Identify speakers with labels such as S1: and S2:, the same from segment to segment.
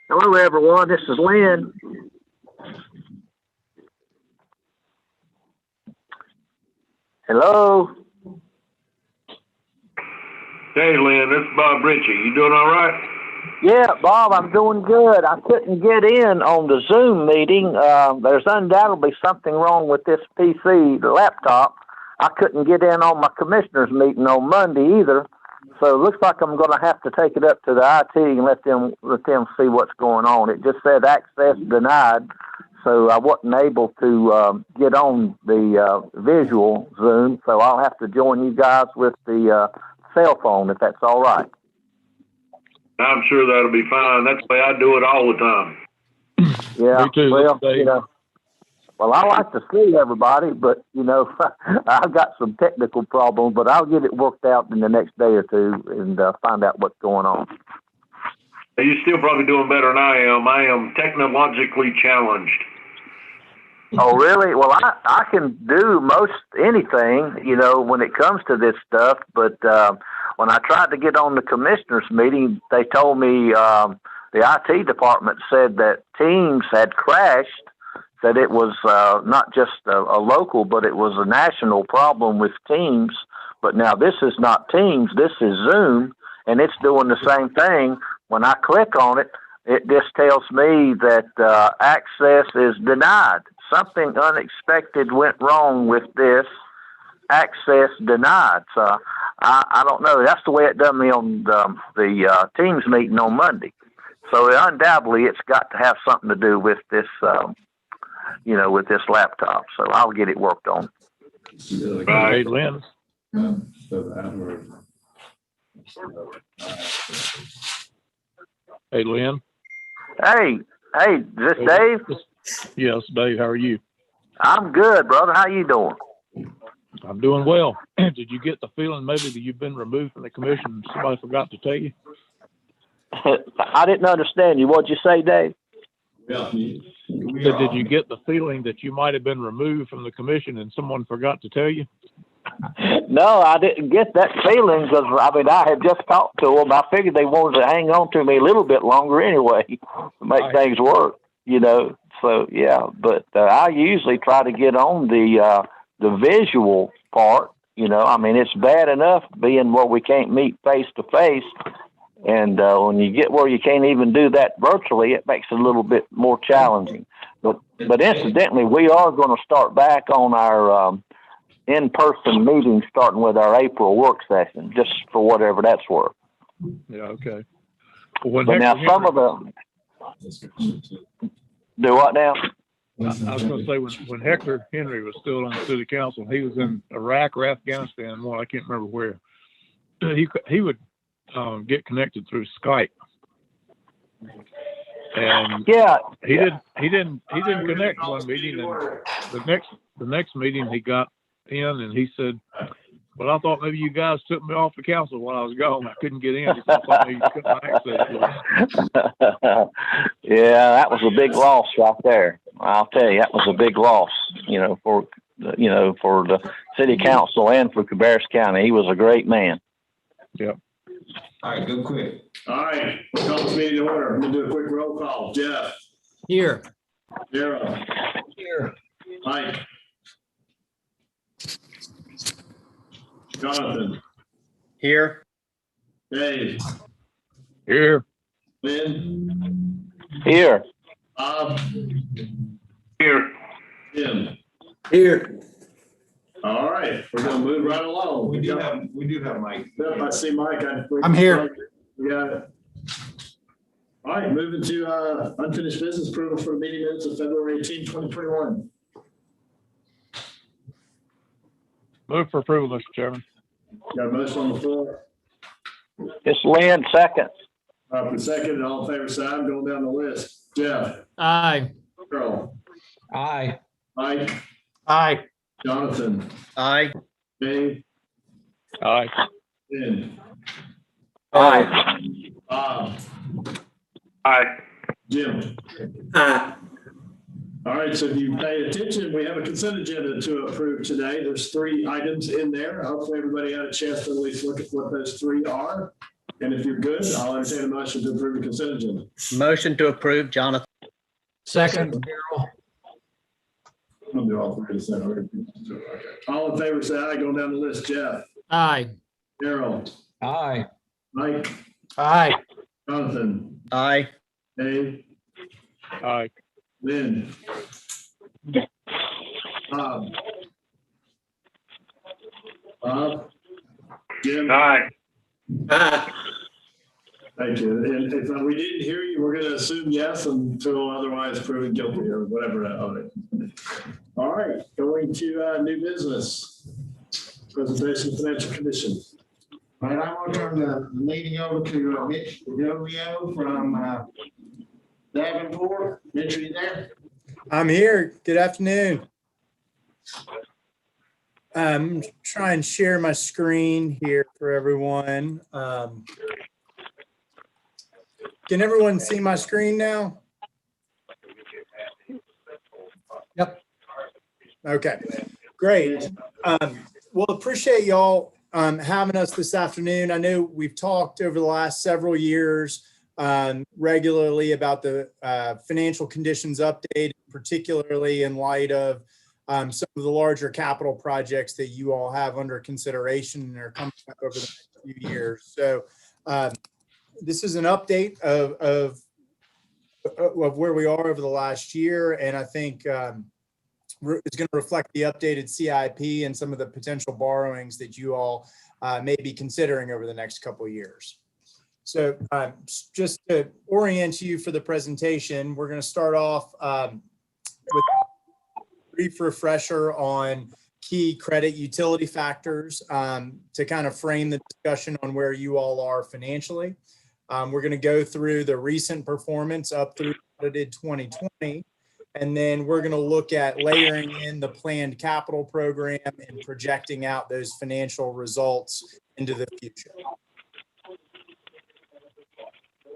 S1: Hello, everyone. This is Lynn. Hello.
S2: Hey, Lynn, this is Bob Ritchie. You doing all right?
S1: Yeah, Bob, I'm doing good. I couldn't get in on the Zoom meeting. There's undoubtedly something wrong with this PC, the laptop. I couldn't get in on my commissioners meeting on Monday either. So it looks like I'm going to have to take it up to the IT and let them see what's going on. It just said access denied, so I wasn't able to get on the visual Zoom. So I'll have to join you guys with the cell phone if that's all right.
S2: I'm sure that'll be fine. That's the way I do it all the time.
S1: Yeah,
S3: Me too,
S1: well, you know. Well, I like to see everybody, but, you know, I've got some technical problems, but I'll get it worked out in the next day or two and find out what's going on.
S2: You're still probably doing better than I am. I am technologically challenged.
S1: Oh, really? Well, I can do most anything, you know, when it comes to this stuff, but when I tried to get on the commissioners meeting, they told me the IT department said that Teams had crashed, that it was not just a local, but it was a national problem with Teams. But now this is not Teams, this is Zoom, and it's doing the same thing. When I click on it, it just tells me that access is denied. Something unexpected went wrong with this. Access denied. So I don't know. That's the way it done me on the Teams meeting on Monday. So undoubtedly, it's got to have something to do with this, you know, with this laptop. So I'll get it worked on.
S3: Hey, Lynn. Hey, Lynn.
S1: Hey, is this Dave?
S3: Yes, Dave. How are you?
S1: I'm good, brother. How you doing?
S3: I'm doing well. Did you get the feeling maybe that you've been removed from the commission and somebody forgot to tell you?
S1: I didn't understand you. What'd you say, Dave?
S3: Yeah. Did you get the feeling that you might have been removed from the commission and someone forgot to tell you?
S1: No, I didn't get that feeling because, I mean, I had just talked to them. I figured they wanted to hang on to me a little bit longer anyway to make things work, you know. So, yeah, but I usually try to get on the visual part, you know. I mean, it's bad enough being where we can't meet face to face. And when you get where you can't even do that virtually, it makes it a little bit more challenging. But incidentally, we are going to start back on our in-person meetings, starting with our April work session, just for whatever that's worth.
S3: Yeah, okay. Well,
S1: but now some of the do what now?
S3: I was going to say when Hector Henry was still on the city council, he was in Iraq or Afghanistan. Well, I can't remember where. He would get connected through Skype, and
S1: yeah,
S3: he didn't connect one meeting, and the next meeting he got in, and he said, "Well, I thought maybe you guys took me off the council while I was gone. I couldn't get in. He said, I thought maybe you cut my access to it."
S1: Yeah, that was a big loss right there. I'll tell you, that was a big loss. You know, for the city council and for Cabarrus County. He was a great man.
S3: Yep.
S4: All right, go quick.
S5: All right, call this meeting to order. I'm gonna do a quick roll call. Jeff.
S4: Here.
S5: Sarah.
S4: Here.
S5: Mike. Jonathan.
S4: Here.
S5: Dave.
S3: Here.
S5: Lynn.
S1: Here.
S5: Bob.
S2: Here.
S5: Tim.
S4: Here.
S5: All right, we're gonna move right along.
S4: We do have Mike.
S5: Yep, I see Mike.
S6: I'm here.
S5: We got it. All right, moving to unfinished business approval for the meeting minutes of February 18, 2021.
S3: Move for approval, Mr. Chairman.
S5: Got a motion on the floor.
S1: It's Lynn, second.
S5: For second, all in favor, say aye. I'm going down the list. Jeff,
S6: Aye.
S5: Earl,
S4: Aye.
S5: Mike,
S6: Aye.
S5: Jonathan,
S4: Aye.
S5: Dave,
S3: Aye.
S5: Ben,
S1: Aye.
S5: Bob,
S2: Aye.
S5: Jim. All right, so if you pay attention, we have a consent agenda to approve today. There's 3 items in there. Hopefully everybody had a chance to at least look at what those 3 are. And if you're good, I'll entertain a motion to approve the consent agenda.
S4: Motion to approve, Jonathan.
S6: Second, Carol.
S5: I'll do all 3 at the same time. Okay. All in favor, say aye. Going down the list. Jeff,
S6: Aye.
S5: Darrell,
S4: Aye.
S5: Mike,
S6: Aye.
S5: Jonathan,
S4: Aye.
S5: Dave,
S3: Aye.
S5: Lynn, Bob, Jim.
S2: Aye.
S5: Thank you. And if we didn't hear you, we're going to assume yes until otherwise proven guilty or whatever. All right, going to new business. Presentation of financial condition.
S7: All right, I'm gonna turn the meeting over to Mitch DeGovio from Davenport. Mitch, are you there?
S6: I'm here. Good afternoon. Try and share my screen here for everyone. Can everyone see my screen now? Yep. Okay, great. Well, appreciate y'all having us this afternoon. I know we've talked over the last several years regularly about the financial conditions update, particularly in light of some of the larger capital projects that you all have under consideration and are coming up over the next few years. So this is an update of where we are over the last year, and I think it's going to reflect the updated CIP and some of the potential borrowings that you all may be considering over the next couple of years. So just to orient you for the presentation, we're going to start off with a brief refresher on key credit utility factors to kind of frame the discussion on where you all are financially. We're going to go through the recent performance up through audited 2020, and then we're going to look at layering in the planned capital program and projecting out those financial results into the future.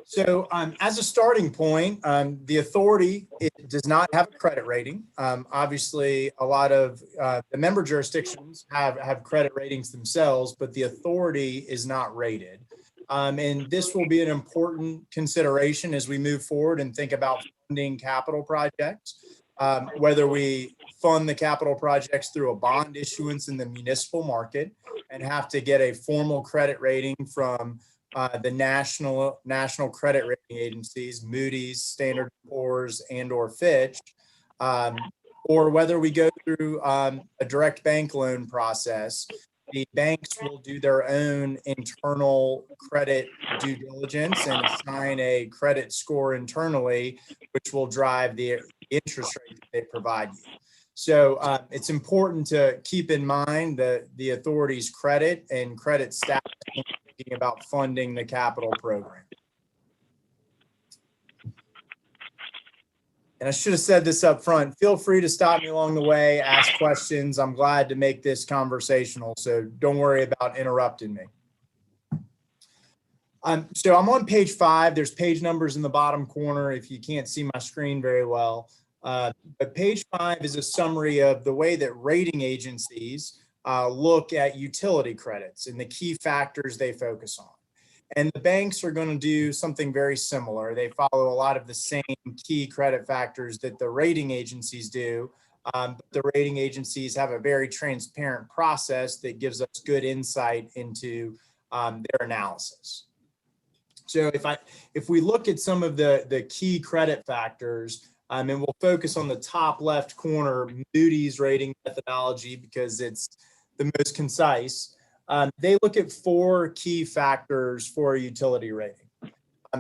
S6: So as a starting point, the authority, it does not have a credit rating. Obviously, a lot of the member jurisdictions have credit ratings themselves, but the authority is not rated. And this will be an important consideration as we move forward and think about funding capital projects, whether we fund the capital projects through a bond issuance in the municipal market and have to get a formal credit rating from the national credit rating agencies, Moody's, Standard & Poor's, and/or Fitch, or whether we go through a direct bank loan process. The banks will do their own internal credit due diligence and assign a credit score internally, which will drive the interest rate that they provide you. So it's important to keep in mind the authority's credit and credit status when thinking about funding the capital program. And I should have said this up front. Feel free to stop me along the way, ask questions. I'm glad to make this conversational, so don't worry about interrupting me. So I'm on page 5. There's page numbers in the bottom corner if you can't see my screen very well. But page 5 is a summary of the way that rating agencies look at utility credits and the key factors they focus on. And the banks are going to do something very similar. They follow a lot of the same key credit factors that the rating agencies do. But the rating agencies have a very transparent process that gives us good insight into their analysis. So if we look at some of the key credit factors, And we'll focus on the top left corner, Moody's rating methodology, because it's the most concise. They look at 4 key factors for a utility rating.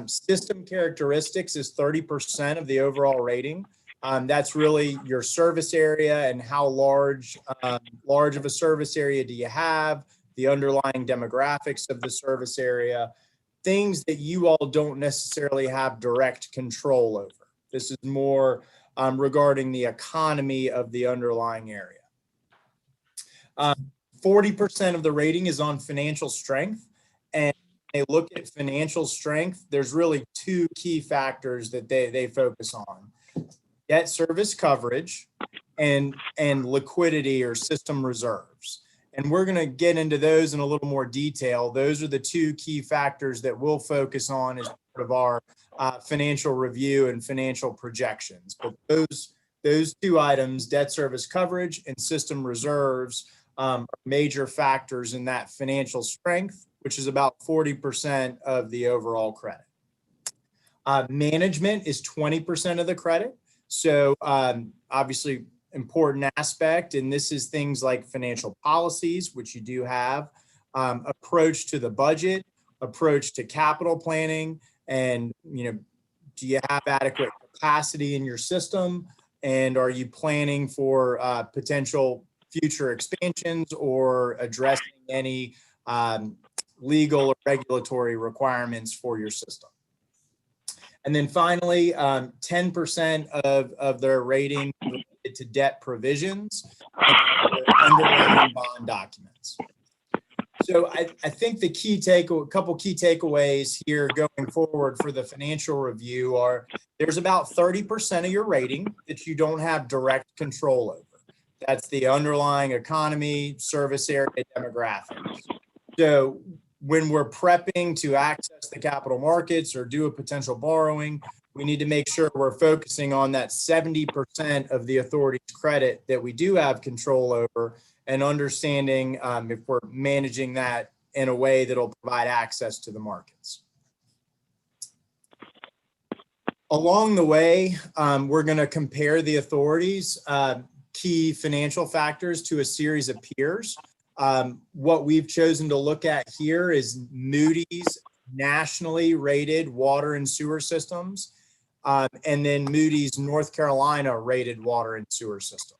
S6: System characteristics is 30% of the overall rating. That's really your service area and how large of a service area do you have, the underlying demographics of the service area, things that you all don't necessarily have direct control over. This is more regarding the economy of the underlying area. 40% of the rating is on financial strength, and they look at financial strength. There's really 2 key factors that they focus on: debt service coverage and liquidity or system reserves. And we're going to get into those in a little more detail. Those are the 2 key factors that we'll focus on as part of our financial review and financial projections. But those 2 items, debt service coverage and system reserves, are major factors in that financial strength, which is about 40% of the overall credit. Management is 20% of the credit. So obviously important aspect, and this is things like financial policies, which you do have, approach to the budget, approach to capital planning, and do you have adequate capacity in your system, and are you planning for potential future expansions or addressing any legal or regulatory requirements for your system. And then finally, 10% of their rating related to debt provisions and underlying bond documents. So I think the couple key takeaways here going forward for the financial review are: there's about 30% of your rating that you don't have direct control over. That's the underlying economy, service area, demographics. So when we're prepping to access the capital markets or do a potential borrowing, we need to make sure we're focusing on that 70% of the authority's credit that we do have control over, and understanding if we're managing that in a way that'll provide access to the markets. Along the way, we're going to compare the authorities' key financial factors to a series of peers. What we've chosen to look at here is Moody's nationally rated water and sewer systems, and then Moody's North Carolina rated water and sewer systems.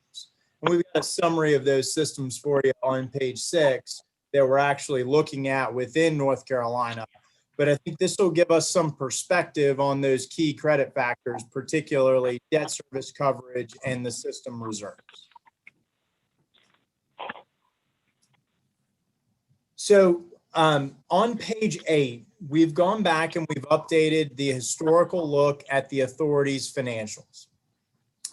S6: And we've got a summary of those systems for you on page 6 that we're actually looking at within North Carolina. But I think this will give us some perspective on those key credit factors, particularly debt service coverage and the system reserves. So on page 8, we've gone back and we've updated the historical look at the authority's financials.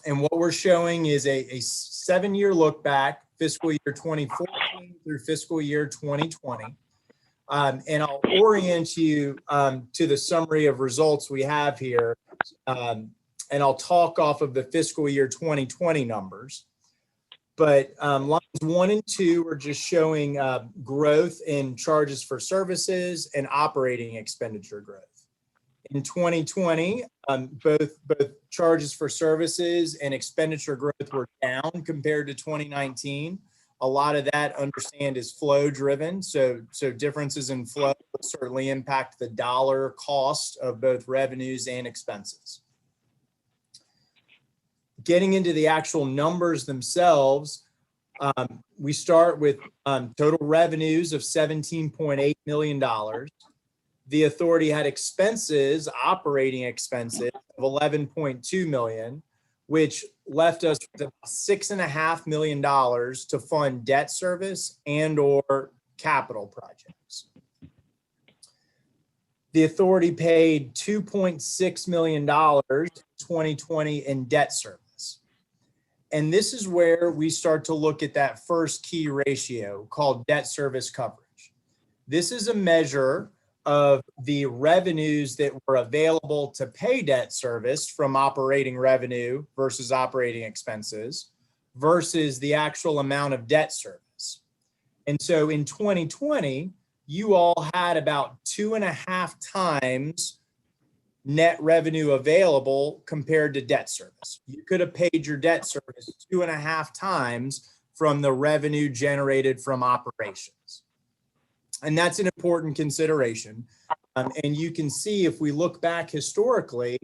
S6: And what we're showing is a 7-year look back, fiscal year 2014 through fiscal year 2020. And I'll orient you to the summary of results we have here. And I'll talk off of the fiscal year 2020 numbers. But lines 1 and 2 are just showing growth in charges for services and operating expenditure growth. In 2020, both charges for services and expenditure growth were down compared to 2019. A lot of that, understand, is flow driven. So differences in flow will certainly impact the dollar cost of both revenues and expenses. Getting into the actual numbers themselves, we start with total revenues of $17.8 million. The authority had expenses, operating expenses of $11.2 million, which left us with $6.5 million to fund debt service and or capital projects. The authority paid $2.6 million in 2020 in debt service. And this is where we start to look at that first key ratio called debt service coverage. This is a measure of the revenues that were available to pay debt service from operating revenue versus operating expenses versus the actual amount of debt service. And so in 2020, you all had about 2.5 times net revenue available compared to debt service. You could have paid your debt service 2.5 times from the revenue generated from operations. And that's an important consideration. And you can see if we look back historically,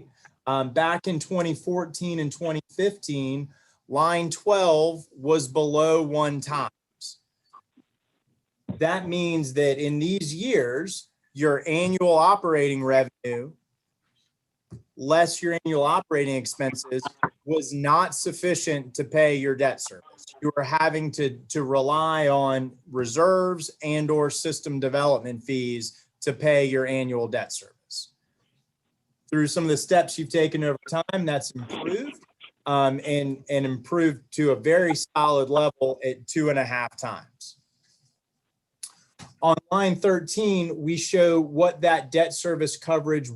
S6: back in 2014 and 2015, line 12 was below 1 times. That means that in these years, your annual operating revenue less your annual operating expenses was not sufficient to pay your debt service. You were having to rely on reserves and or system development fees to pay your annual debt service. Through some of the steps you've taken over time, that's improved and improved to a very solid level at 2.5 times. On line 13, we show what that debt service coverage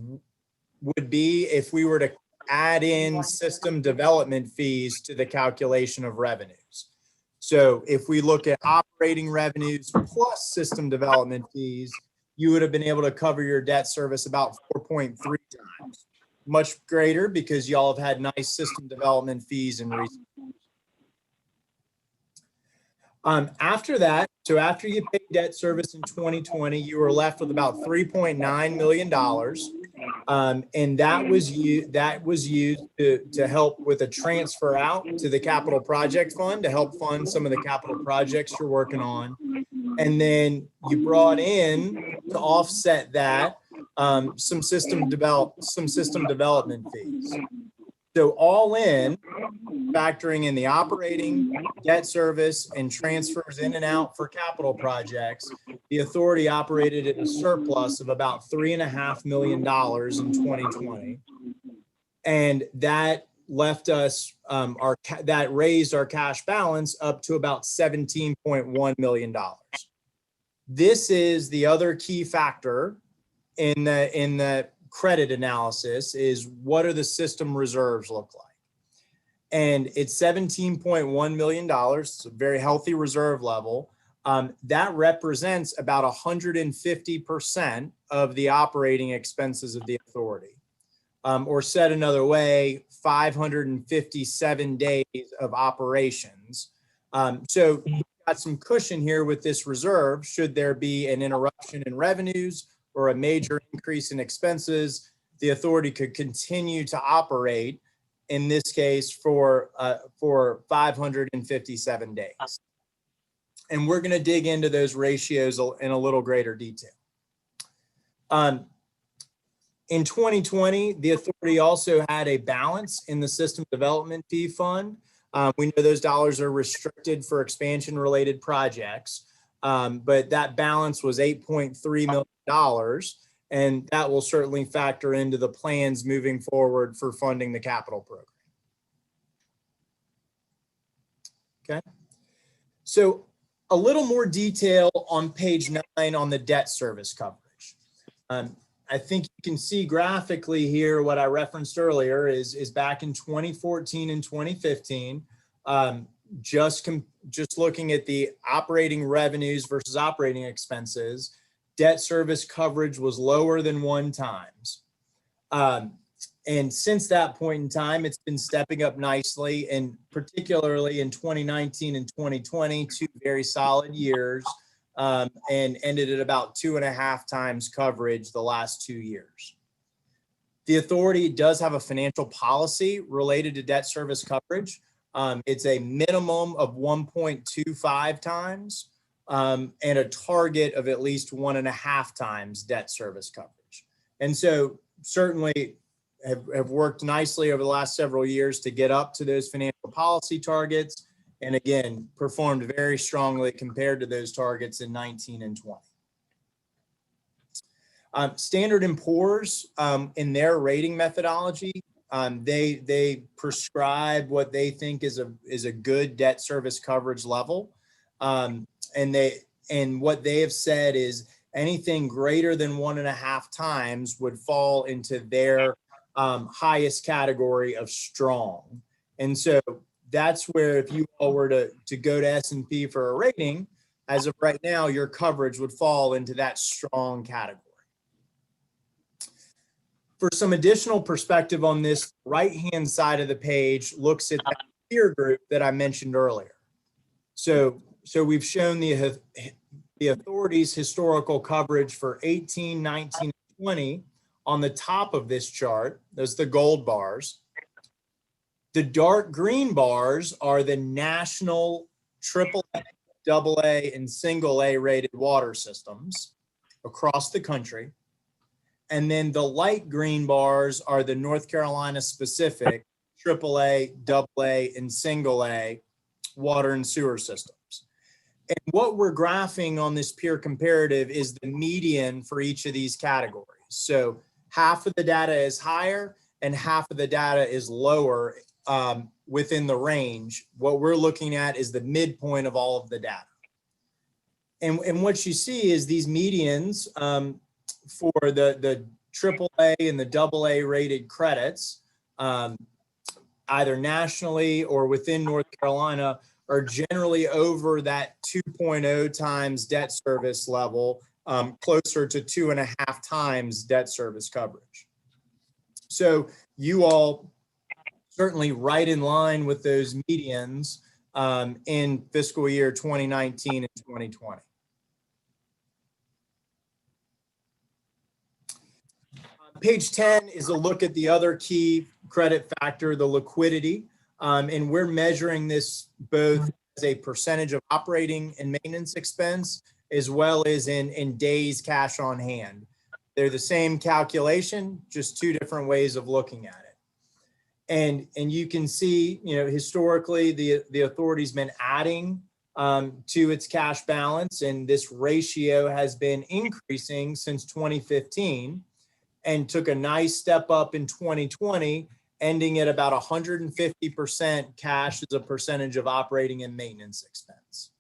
S6: would be if we were to add in system development fees to the calculation of revenues. So if we look at operating revenues plus system development fees, you would have been able to cover your debt service about 4.3 times. Much greater because y'all have had nice system development fees in recent years. After that, so after you paid debt service in 2020, you were left with about $3.9 million. And that was used to help with a transfer out to the capital project fund to help fund some of the capital projects you're working on. And then you brought in to offset that some system development fees. So all in, factoring in the operating, debt service, and transfers in and out for capital projects, the authority operated at a surplus of about $3.5 million in 2020. And that left us, that raised our cash balance up to about $17.1 million. This is the other key factor in the credit analysis is what are the system reserves look like? And it's $17.1 million. It's a very healthy reserve level. That represents about 150% of the operating expenses of the authority. Or said another way, 557 days of operations. So you've got some cushion here with this reserve should there be an interruption in revenues or a major increase in expenses. The authority could continue to operate, in this case, for 557 days. And we're going to dig into those ratios in a little greater detail. In 2020, the authority also had a balance in the system development fee fund. We know those dollars are restricted for expansion related projects, but that balance was $8.3 million. And that will certainly factor into the plans moving forward for funding the capital program. Okay. So a little more detail on page 9 on the debt service coverage. I think you can see graphically here what I referenced earlier is back in 2014 and 2015, just looking at the operating revenues versus operating expenses, debt service coverage was lower than 1 times. And since that point in time, it's been stepping up nicely, and particularly in 2019 and 2020, 2 very solid years, and ended at about 2.5 times coverage the last 2 years. The authority does have a financial policy related to debt service coverage. It's a minimum of 1.25 times and a target of at least 1.5 times debt service coverage. And so certainly have worked nicely over the last several years to get up to those financial policy targets. And again, performed very strongly compared to those targets in 19 and 20. Standard & Poor's in their rating methodology, they prescribe what they think is a good debt service coverage level. And what they have said is anything greater than 1.5 times would fall into their highest category of strong. And so that's where if you all were to go to S&P for a rating, as of right now, your coverage would fall into that strong category. For some additional perspective on this, right-hand side of the page looks at that peer group that I mentioned earlier. So we've shown the authority's historical coverage for 18, 19, 20 on the top of this chart. Those are the gold bars. The dark green bars are the national AAA, AA, and single A rated water systems across the country. And then the light green bars are the North Carolina specific AAA, AA, and single A water and sewer systems. And what we're graphing on this peer comparative is the median for each of these categories. So half of the data is higher and half of the data is lower within the range. What we're looking at is the midpoint of all of the data. And what you see is these medians for the AAA and the AA rated credits, either nationally or within North Carolina, are generally over that 2.0 times debt service level, closer to 2.5 times debt service coverage. So you all certainly right in line with those medians in fiscal year 2019 and 2020. Page 10 is a look at the other key credit factor, the liquidity. And we're measuring this both as a percentage of operating and maintenance expense, as well as in days cash on hand. They're the same calculation, just two different ways of looking at it. And you can see, historically, the authority's been adding to its cash balance, and this ratio has been increasing since 2015 and took a nice step up in 2020, ending at about 150% cash as a percentage of operating and maintenance expense.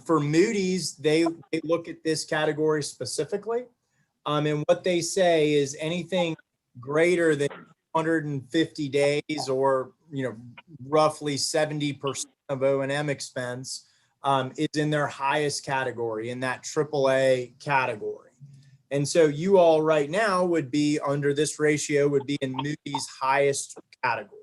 S6: For Moody's, they look at this category specifically. And what they say is anything greater than 150 days or, roughly 70% of O&M expense is in their highest category, in that AAA category. And so you all right now would be under this ratio, would be in Moody's highest category.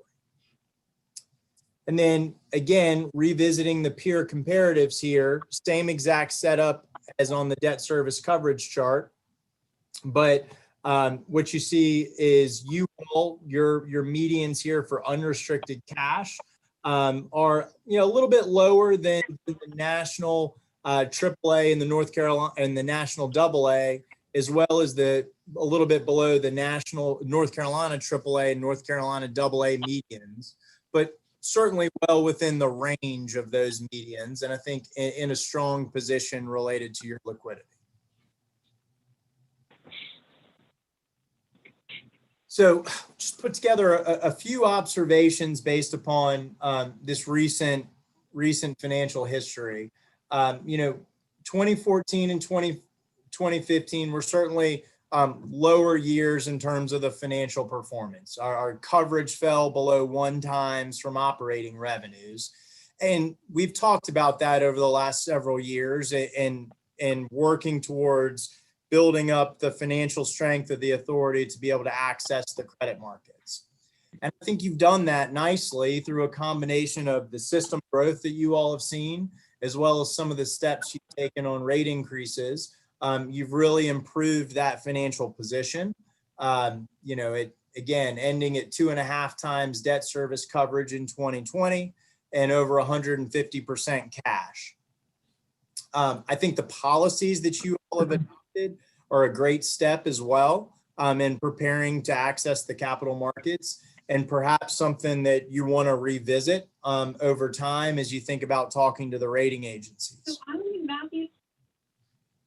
S6: And then again, revisiting the peer comparatives here, same exact setup as on the debt service coverage chart. But what you see is your medians here for unrestricted cash are a little bit lower than the national AAA and the North Carolina and the national AA, as well as a little bit below the national North Carolina AAA and North Carolina AA medians, but certainly well within the range of those medians, and I think in a strong position related to your liquidity. So just put together a few observations based upon this recent financial history. 2014 and 2015 were certainly lower years in terms of the financial performance. Our coverage fell below 1 times from operating revenues. And we've talked about that over the last several years and working towards building up the financial strength of the authority to be able to access the credit markets. And I think you've done that nicely through a combination of the system growth that you all have seen, as well as some of the steps you've taken on rate increases. You've really improved that financial position. Again, ending at 2.5 times debt service coverage in 2020 and over 150% cash. I think the policies that you all have adopted are a great step as well in preparing to access the capital markets, and perhaps something that you want to revisit over time as you think about talking to the rating agencies.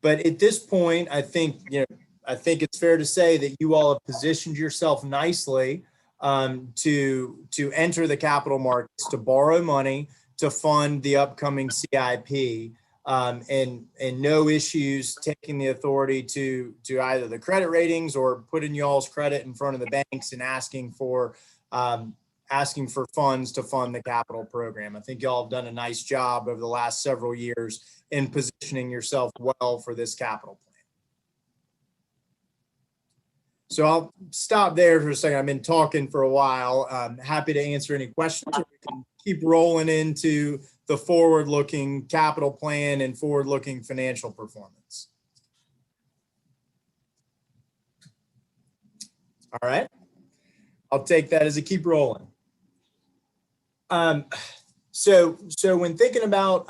S6: But at this point, I think it's fair to say that you all have positioned yourself nicely to enter the capital markets, to borrow money to fund the upcoming CIP, and no issues taking the authority to either the credit ratings or putting y'all's credit in front of the banks and asking for funds to fund the capital program. I think y'all have done a nice job over the last several years in positioning yourself well for this capital So I'll stop there for a second. I've been talking for a while. Happy to answer any questions, or we can keep rolling into the forward-looking capital plan and forward-looking financial performance. All right. I'll take that as a keep rolling. So when thinking about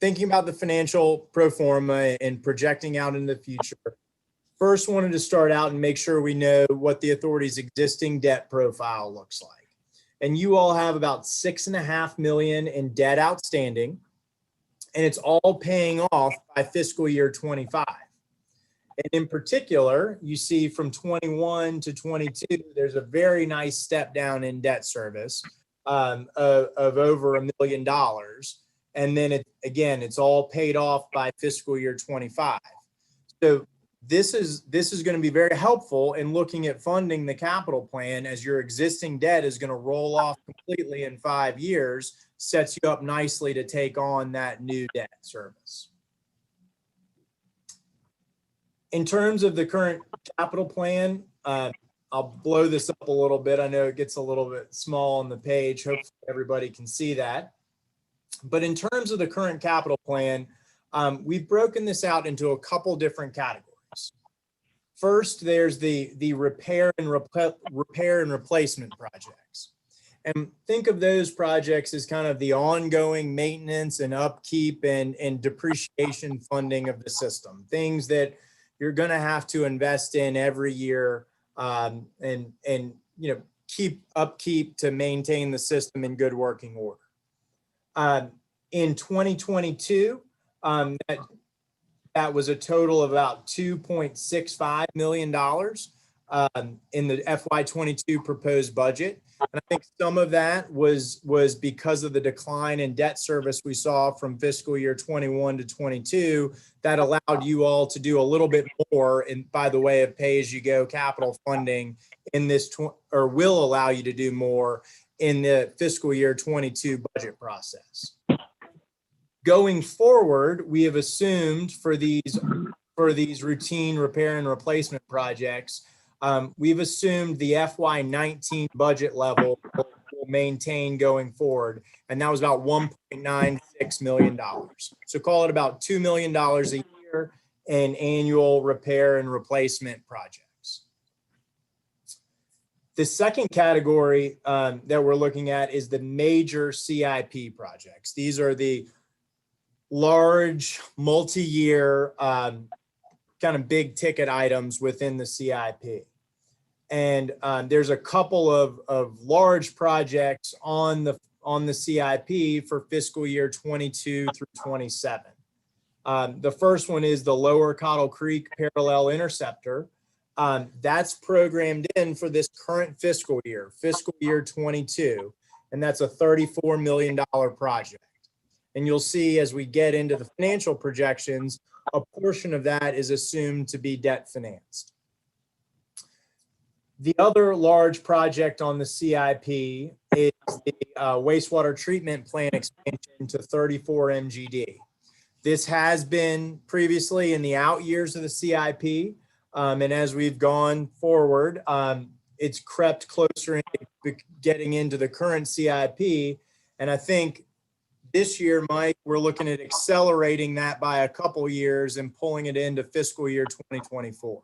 S6: the financial pro forma and projecting out in the future, first wanted to start out and make sure we know what the authority's existing debt profile looks like. And you all have about $6.5 million in debt outstanding, and it's all paying off by fiscal year 25. And in particular, you see from 21 to 22, there's a very nice step down in debt service of over $1 million. And then it's all paid off by fiscal year 25. So this is going to be very helpful in looking at funding the capital plan, as your existing debt is going to roll off completely in 5 years, sets you up nicely to take on that new debt service. In terms of the current capital plan, I'll blow this up a little bit. I know it gets a little bit small on the page. Hopefully everybody can see that. But in terms of the current capital plan, we've broken this out into a couple different categories. First, there's the repair and replacement projects. And think of those projects as kind of the ongoing maintenance and upkeep and depreciation funding of the system. Things that you're going to have to invest in every year and keep upkeep to maintain the system in good working order. In 2022, that was a total of about $2.65 million in the FY22 proposed budget. And I think some of that was because of the decline in debt service we saw from fiscal year 21 to 22, that allowed you all to do a little bit more by the way of pay-as-you-go capital funding in this, or will allow you to do more in the fiscal year 22 budget process. Going forward, we have assumed for these routine repair and replacement projects, we've assumed the FY19 budget level will maintain going forward, and that was about $1.96 million. So call it about $2 million a year in annual repair and replacement projects. The second category that we're looking at is the major CIP projects. These are the large multi-year kind of big ticket items within the CIP. And there's a couple of large projects on the CIP for fiscal year 22 through 27. The first one is the Lower Cottle Creek Parallel Interceptor. That's programmed in for this current fiscal year 22, and that's a $34 million project. And you'll see as we get into the financial projections, a portion of that is assumed to be debt financed. The other large project on the CIP is the wastewater treatment plant expansion to 34 MGD. This has been previously in the out years of the CIP, and as we've gone forward, it's crept closer into getting into the current CIP. And I think this year, Mike, we're looking at accelerating that by a couple years and pulling it into fiscal year 2024.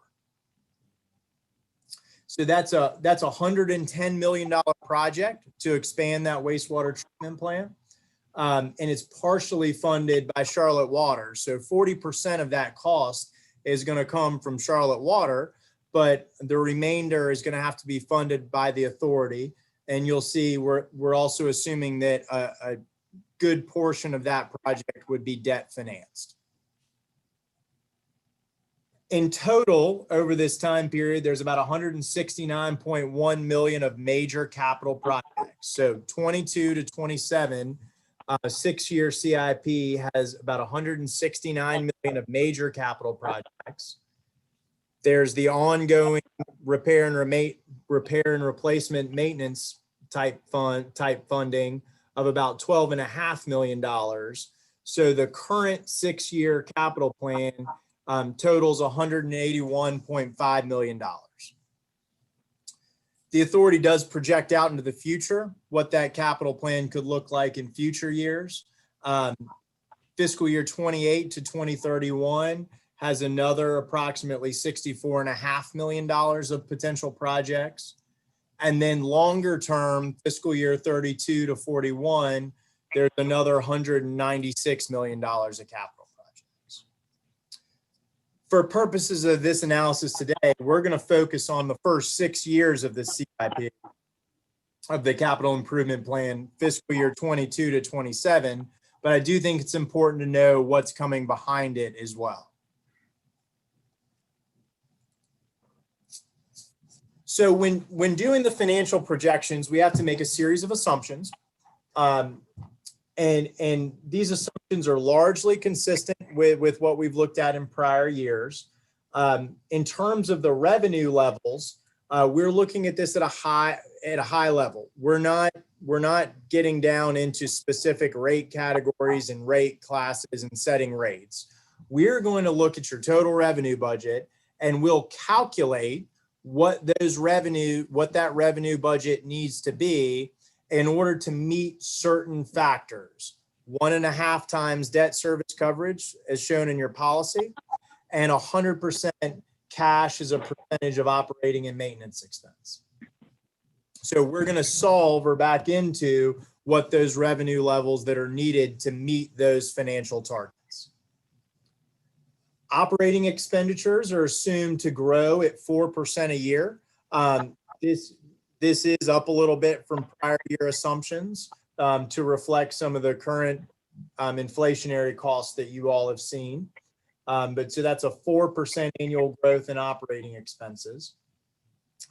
S6: So that's a $110 million project to expand that wastewater treatment plant. And it's partially funded by Charlotte Water. So 40% of that cost is going to come from Charlotte Water, but the remainder is going to have to be funded by the authority. And you'll see we're also assuming that a good portion of that project would be debt financed. In total, over this time period, there's about $169.1 million of major capital projects. So 22 to 27, 6-year CIP has about $169 million of major capital projects. There's the ongoing repair and replacement maintenance type funding of about $12.5 million. So the current 6-year capital plan totals $181.5 million. The authority does project out into the future what that capital plan could look like in future years. Fiscal year 28 to 2031 has another approximately $64.5 million of potential projects. And then longer term, fiscal year 32 to 41, there's another $196 million of capital projects. For purposes of this analysis today, we're going to focus on the first 6 years of the CIP, of the capital improvement plan, fiscal year 22 to 27. But I do think it's important to know what's coming behind it as well. So when doing the financial projections, we have to make a series of assumptions. And these assumptions are largely consistent with what we've looked at in prior years. In terms of the revenue levels, we're looking at this at a high level. We're not getting down into specific rate categories and rate classes and setting rates. We're going to look at your total revenue budget, and we'll calculate what that revenue budget needs to be in order to meet certain factors. 1.5 times debt service coverage as shown in your policy, and 100% cash as a percentage of operating and maintenance expense. So we're going to solve or back into what those revenue levels that are needed to meet those financial targets. Operating expenditures are assumed to grow at 4% a year. This is up a little bit from prior year assumptions to reflect some of the current inflationary costs that you all have seen. But so that's a 4% annual growth in operating expenses.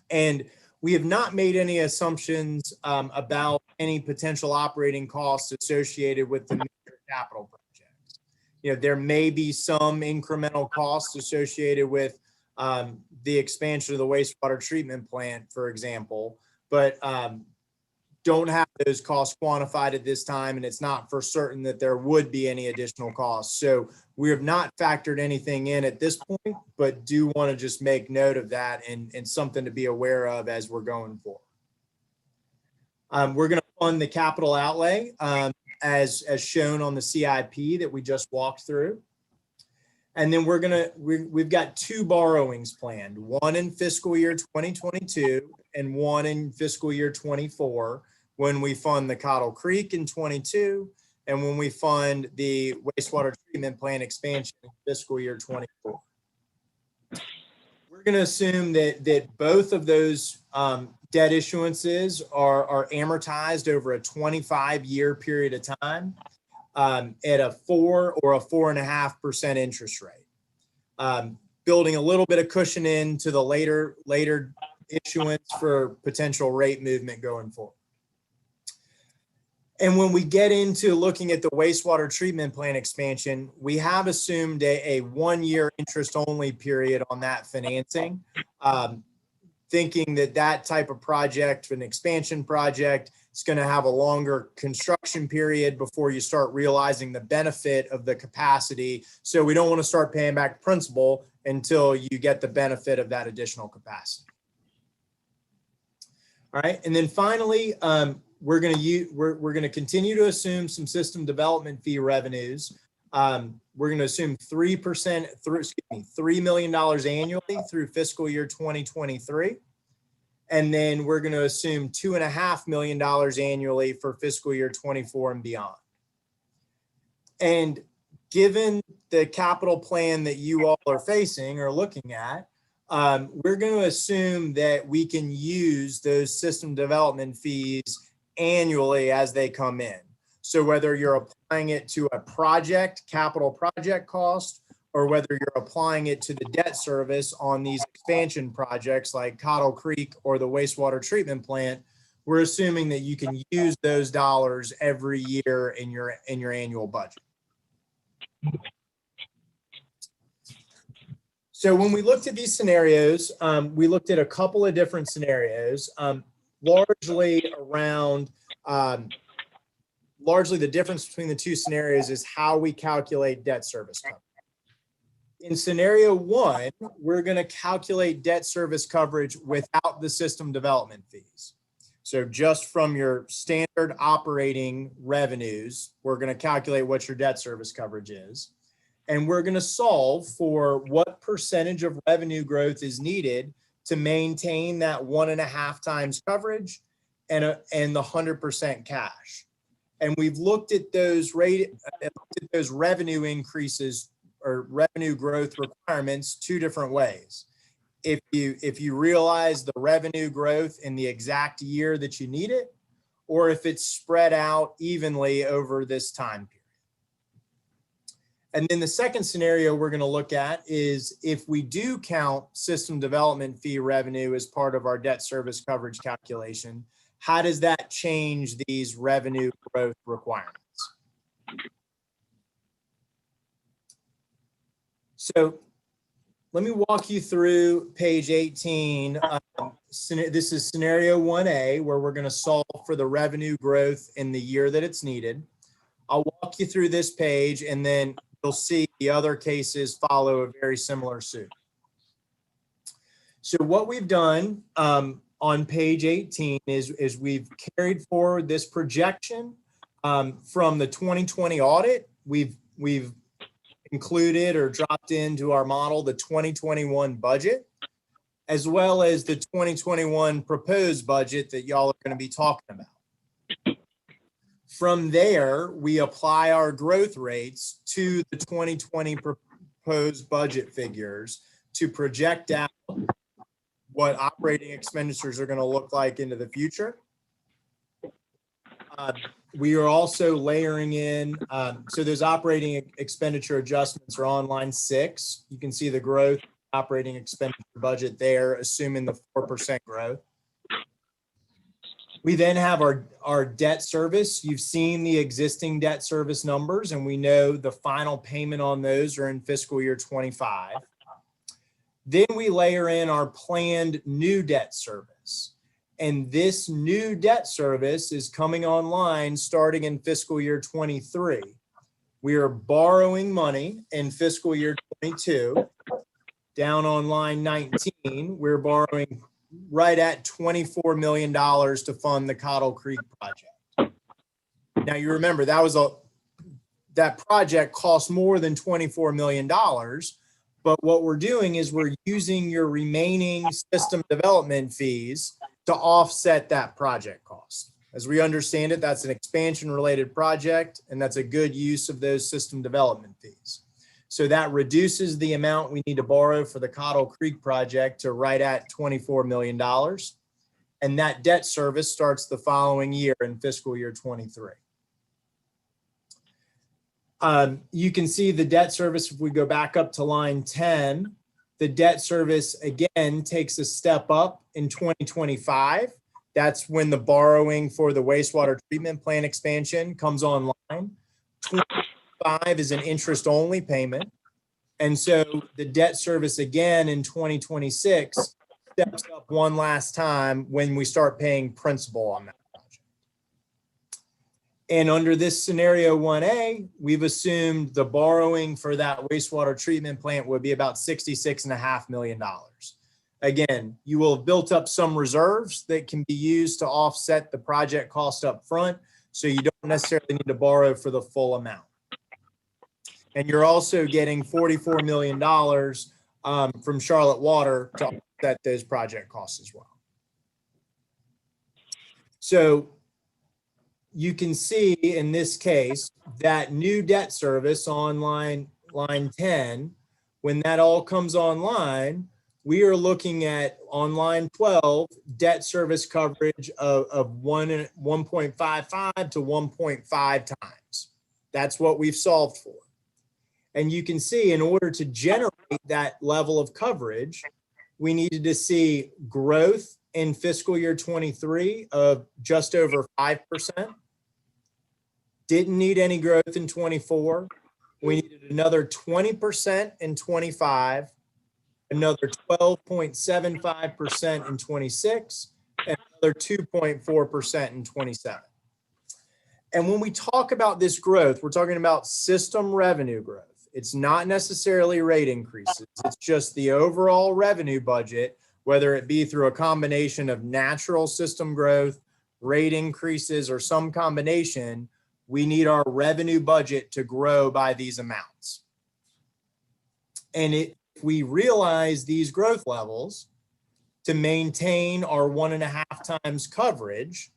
S6: And we have not made any assumptions about any potential operating costs associated with the major capital projects. You know, there may be some incremental costs associated with the expansion of the wastewater treatment plant, for example, but don't have those costs quantified at this time, and it's not for certain that there would be any additional costs. So we have not factored anything in at this point, but do want to just make note of that and something to be aware of as we're going forward. We're going to fund the capital outlay as shown on the CIP that we just walked through. And then we've got 2 borrowings planned, one in fiscal year 2022 and one in fiscal year 24, when we fund the Cottle Creek in 22 and when we fund the wastewater treatment plant expansion in fiscal year 24. We're going to assume that both of those debt issuances are amortized over a 25-year period of time at a 4 or a 4.5% interest rate, building a little bit of cushion into the later issuance for potential rate movement going forward. And when we get into looking at the wastewater treatment plant expansion, we have assumed a 1-year interest-only period on that financing, thinking that type of project, an expansion project, is going to have a longer construction period before you start realizing the benefit of the capacity. So we don't want to start paying back principal until you get the benefit of that additional capacity. All right, and then finally, we're going to continue to assume some system development fee revenues. We're going to assume $3 million annually through fiscal year 2023. And then we're going to assume $2.5 million annually for fiscal year 24 and beyond. And given the capital plan that you all are facing or looking at, we're going to assume that we can use those system development fees annually as they come in. So whether you're applying it to a capital project cost, or whether you're applying it to the debt service on these expansion projects like Cottle Creek or the wastewater treatment plant, we're assuming that you can use those dollars every year in your annual budget. So when we looked at these scenarios, we looked at a couple of different scenarios, largely around, largely the difference between the 2 scenarios is how we calculate debt service coverage. In scenario 1, we're going to calculate debt service coverage without the system development fees. So just from your standard operating revenues, we're going to calculate what your debt service coverage is. And we're going to solve for what percentage of revenue growth is needed to maintain that 1.5 times coverage and the 100% cash. And we've looked at those revenue increases or revenue growth requirements 2 different ways. If you realize the revenue growth in the exact year that you need it, or if it's spread out evenly over this time period. And then the second scenario we're going to look at is if we do count system development fee revenue as part of our debt service coverage calculation, how does that change these revenue growth requirements? So let me walk you through page 18. This is scenario 1A, where we're going to solve for the revenue growth in the year that it's needed. I'll walk you through this page, and then you'll see the other cases follow a very similar suit. So what we've done on page 18 is we've carried forward this projection from the 2020 audit. We've included or dropped into our model the 2021 budget, as well as the 2021 proposed budget that y'all are going to be talking about. From there, we apply our growth rates to the 2020 proposed budget figures to project out what operating expenditures are going to look like into the future. We are also layering in, so those operating expenditure adjustments are on line 6. You can see the growth operating expenditure budget there, assuming the 4% growth. We then have our debt service. You've seen the existing debt service numbers, and we know the final payment on those are in fiscal year 25. Then we layer in our planned new debt service. And this new debt service is coming online starting in fiscal year 23. We are borrowing money in fiscal year 22. Down on line 19, we're borrowing right at $24 million to fund the Cottle Creek project. Now you remember that project cost more than $24 million, but what we're doing is we're using your remaining system development fees to offset that project cost. As we understand it, that's an expansion related project, and that's a good use of those system development fees. So that reduces the amount we need to borrow for the Cottle Creek project to right at $24 million. And that debt service starts the following year in fiscal year 23. You can see the debt service, if we go back up to line 10, the debt service again takes a step up in 2025. That's when the borrowing for the wastewater treatment plant expansion comes online. 2025 is an interest only payment. And so the debt service again in 2026 steps up one last time when we start paying principal on that project. And under this scenario 1A, we've assumed the borrowing for that wastewater treatment plant would be about $66.5 million. Again, you will have built up some reserves that can be used to offset the project cost up front, so you don't necessarily need to borrow for the full amount. And you're also getting $44 million from Charlotte Water to offset those project costs as well. So you can see in this case that new debt service on line 10, when that all comes online, we are looking at on line 12 debt service coverage of 1.55 to 1.5 times. That's what we've solved for. And you can see in order to generate that level of coverage, we needed to see growth in fiscal year 23 of just over 5%. Didn't need any growth in 24. We needed another 20% in 25, another 12.75% in 26, and another 2.4% in 27. And when we talk about this growth, we're talking about system revenue growth. It's not necessarily rate increases. It's just the overall revenue budget, whether it be through a combination of natural system growth, rate increases, or some combination. We need our revenue budget to grow by these amounts. And if we realize these growth levels to maintain our 1.5 times coverage,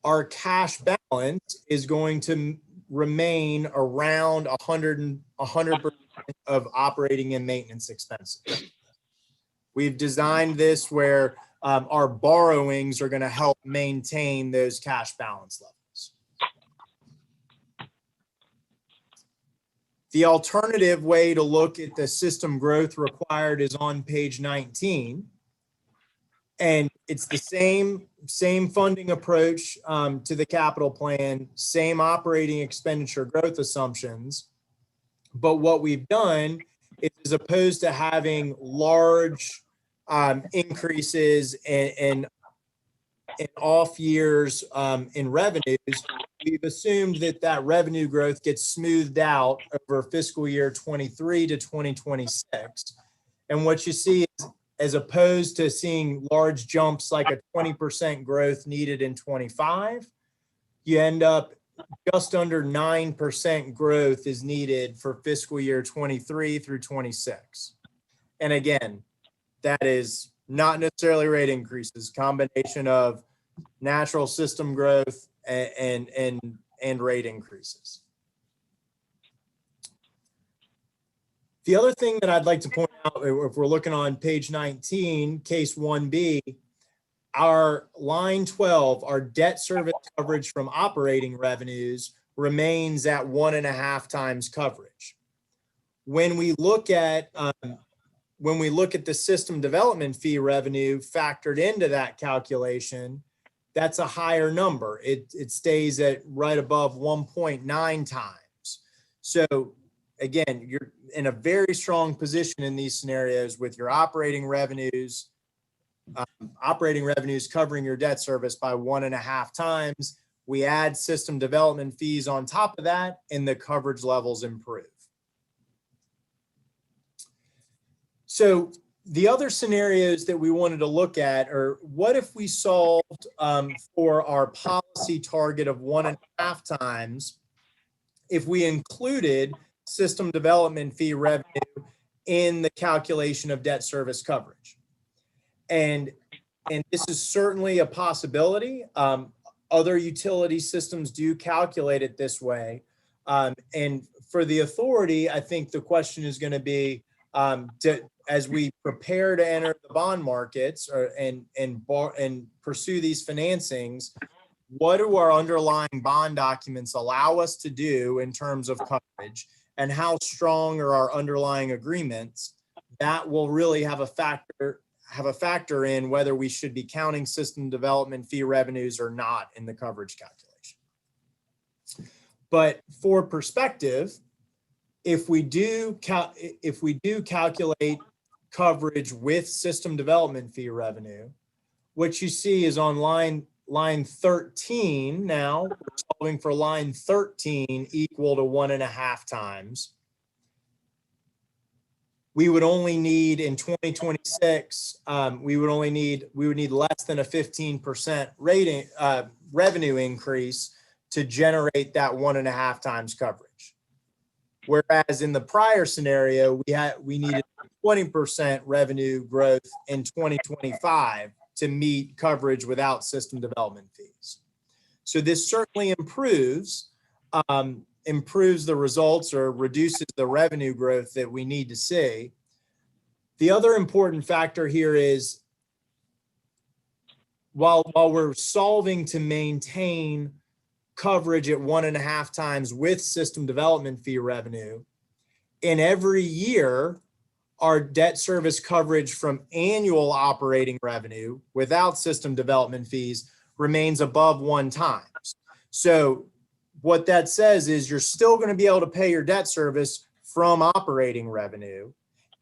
S6: our cash balance is going to remain around 100% of operating and maintenance expenses. We've designed this where our borrowings are going to help maintain those cash balance levels. The alternative way to look at the system growth required is on page 19. And it's the same funding approach to the capital plan, same operating expenditure growth assumptions. But what we've done is, as opposed to having large increases and off years in revenues, we've assumed that revenue growth gets smoothed out over fiscal year 23 to 2026. And what you see is, as opposed to seeing large jumps like a 20% growth needed in 25, you end up just under 9% growth is needed for fiscal year 23 through 26. And again, that is not necessarily rate increases, combination of natural system growth and rate increases. The other thing that I'd like to point out, if we're looking on page 19, case 1B, our line 12, our debt service coverage from operating revenues remains at 1.5 times coverage. When we look at the system development fee revenue factored into that calculation, that's a higher number. It stays at right above 1.9 times. So again, you're in a very strong position in these scenarios with your operating revenues covering your debt service by 1.5 times. We add system development fees on top of that, and the coverage levels improve. So the other scenarios that we wanted to look at are, what if we solved for our policy target of 1.5 times if we included system development fee revenue in the calculation of debt service coverage? And this is certainly a possibility. Other utility systems do calculate it this way. And for the authority, I think the question is going to be, as we prepare to enter the bond markets and pursue these financings, what do our underlying bond documents allow us to do in terms of coverage, and how strong are our underlying agreements? That will really have a factor in whether we should be counting system development fee revenues or not in the coverage calculation. But for perspective, if we do calculate coverage with system development fee revenue, what you see is on line 13. Now we're solving for line 13 equal to 1.5 times. We would only need in 2026, we would need less than a 15% revenue increase to generate that 1.5 times coverage. Whereas in the prior scenario, we needed 20% revenue growth in 2025 to meet coverage without system development fees. So this certainly improves the results or reduces the revenue growth that we need to see. The other important factor here is, while we're solving to maintain coverage at 1.5 times with system development fee revenue, in every year, our debt service coverage from annual operating revenue without system development fees remains above 1 times. So what that says is you're still going to be able to pay your debt service from operating revenue.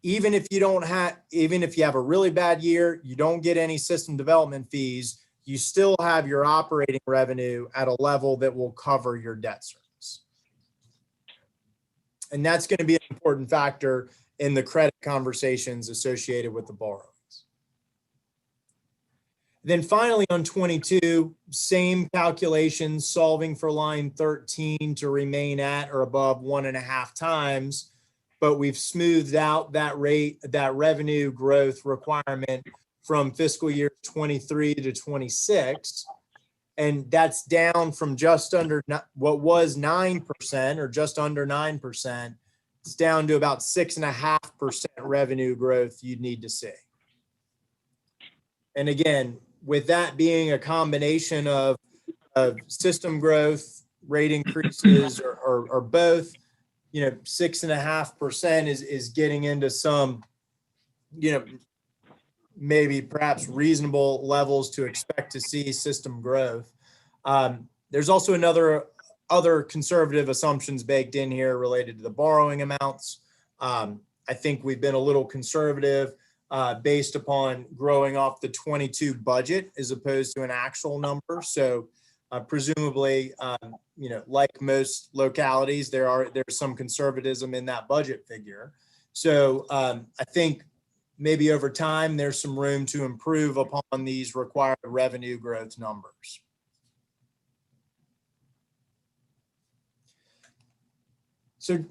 S6: Even if you have a really bad year, you don't get any system development fees, you still have your operating revenue at a level that will cover your debt service. that's going to be an important factor in the credit conversations associated with the borrowings. Then finally on 22, same calculations, solving for line 13 to remain at or above 1.5 times, but we've smoothed out that revenue growth requirement from fiscal year 23 to 26. And that's down from just under what was 9% or just under 9%. It's down to about 6.5% revenue growth you'd need to see. And again, with that being a combination of system growth, rate increases, or both, 6.5% is getting into some, maybe perhaps reasonable levels to expect to see system growth. There's also other conservative assumptions baked in here related to the borrowing amounts. I think we've been a little conservative based upon growing off the 22 budget as opposed to an actual number. So presumably, like most localities, there's some conservatism in that budget figure. So I think maybe over time, there's some room to improve upon these required revenue growth numbers. So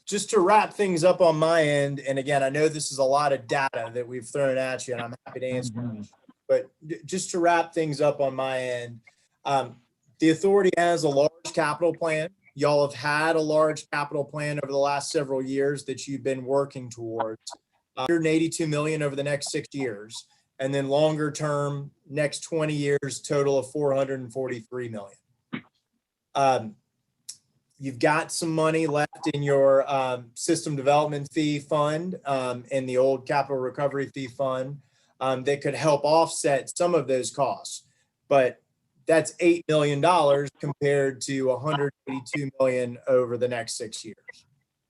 S6: just to wrap things up on my end, and again, I know this is a lot of data that we've thrown at you, and I'm happy to answer, but just to wrap things up on my end, the authority has a large capital plan. Y'all have had a large capital plan over the last several years that you've been working towards. 182 million over the next 6 years, and then longer term, next 20 years, total of 443 million. You've got some money left in your system development fee fund and the old capital recovery fee fund that could help offset some of those costs. But that's $8 million compared to 182 million over the next 6 years.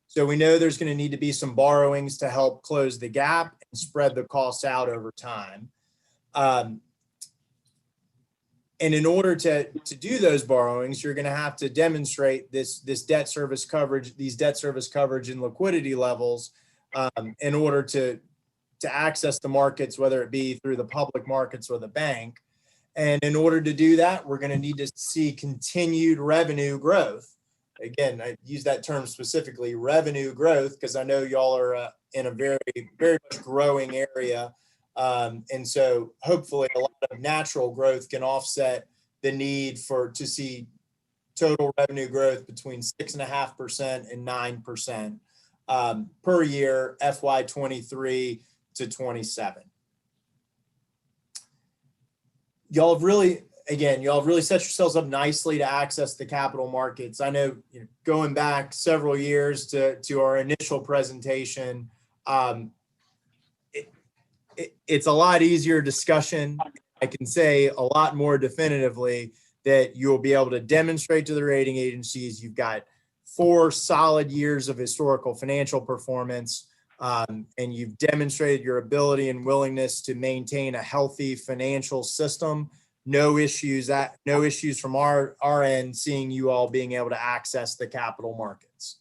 S6: So we know there's going to need to be some borrowings to help close the gap and spread the costs out over time. And in order to do those borrowings, you're going to have to demonstrate this debt service coverage, these debt service coverage and liquidity levels in order to access the markets, whether it be through the public markets or the bank. And in order to do that, we're going to need to see continued revenue growth. Again, I use that term specifically, revenue growth, because I know y'all are in a very, very much growing area. And so hopefully a lot of natural growth can offset the need to see total revenue growth between 6.5% and 9% per year, FY 23 to 27. Y'all have really set yourselves up nicely to access the capital markets. I know, going back several years to our initial presentation, it's a lot easier discussion. I can say a lot more definitively that you'll be able to demonstrate to the rating agencies you've got 4 solid years of historical financial performance, and you've demonstrated your ability and willingness to maintain a healthy financial system. No issues from our end, seeing you all being able to access the capital markets.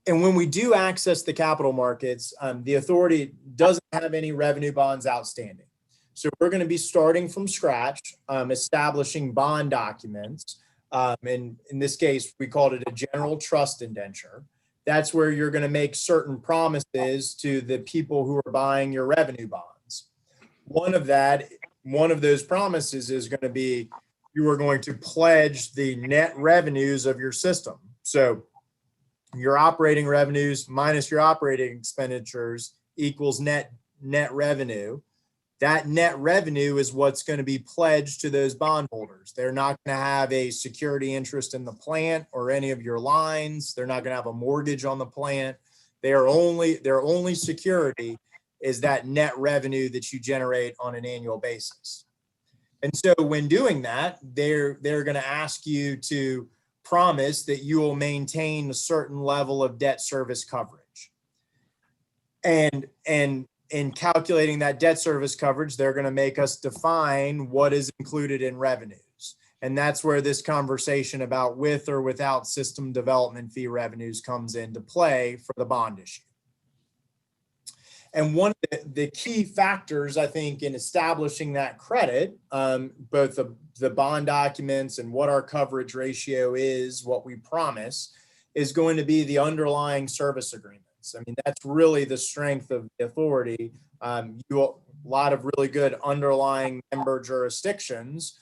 S6: And when we do access the capital markets, the authority doesn't have any revenue bonds outstanding. So we're going to be starting from scratch, establishing bond documents. And in this case, we called it a general trust indenture. That's where you're going to make certain promises to the people who are buying your revenue bonds. One of those promises is going to be you are going to pledge the net revenues of your system. So your operating revenues minus your operating expenditures equals net revenue. That net revenue is what's going to be pledged to those bondholders. They're not going to have a security interest in the plant or any of your lines. They're not going to have a mortgage on the plant. Their only security is that net revenue that you generate on an annual basis. And so when doing that, they're going to ask you to promise that you will maintain a certain level of debt service coverage. And in calculating that debt service coverage, they're going to make us define what is included in revenues. And that's where this conversation about with or without system development fee revenues comes into play for the bond issue. And one of the key factors, I think, in establishing that credit, both the bond documents and what our coverage ratio is, what we promise, is going to be the underlying service agreements. I mean, that's really the strength of the authority. A lot of really good underlying member jurisdictions.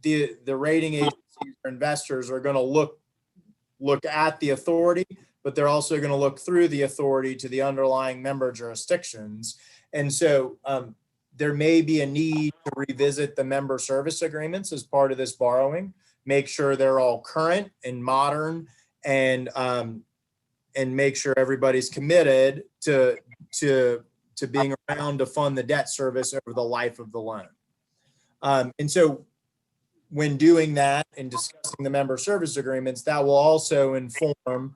S6: The rating agencies or investors are going to look at the authority, but they're also going to look through the authority to the underlying member jurisdictions. And so there may be a need to revisit the member service agreements as part of this borrowing, make sure they're all current and modern, and make sure everybody's committed to being around to fund the debt service over the life of the loan. And so when doing that and discussing the member service agreements, that will also inform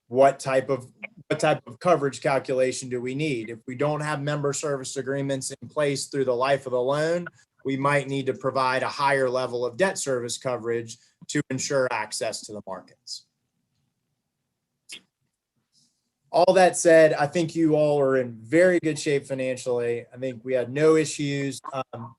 S6: what type of coverage calculation do we need. If we don't have member service agreements in place through the life of the loan, we might need to provide a higher level of debt service coverage to ensure access to the markets. All that said, I think you all are in very good shape financially. I think we had no issues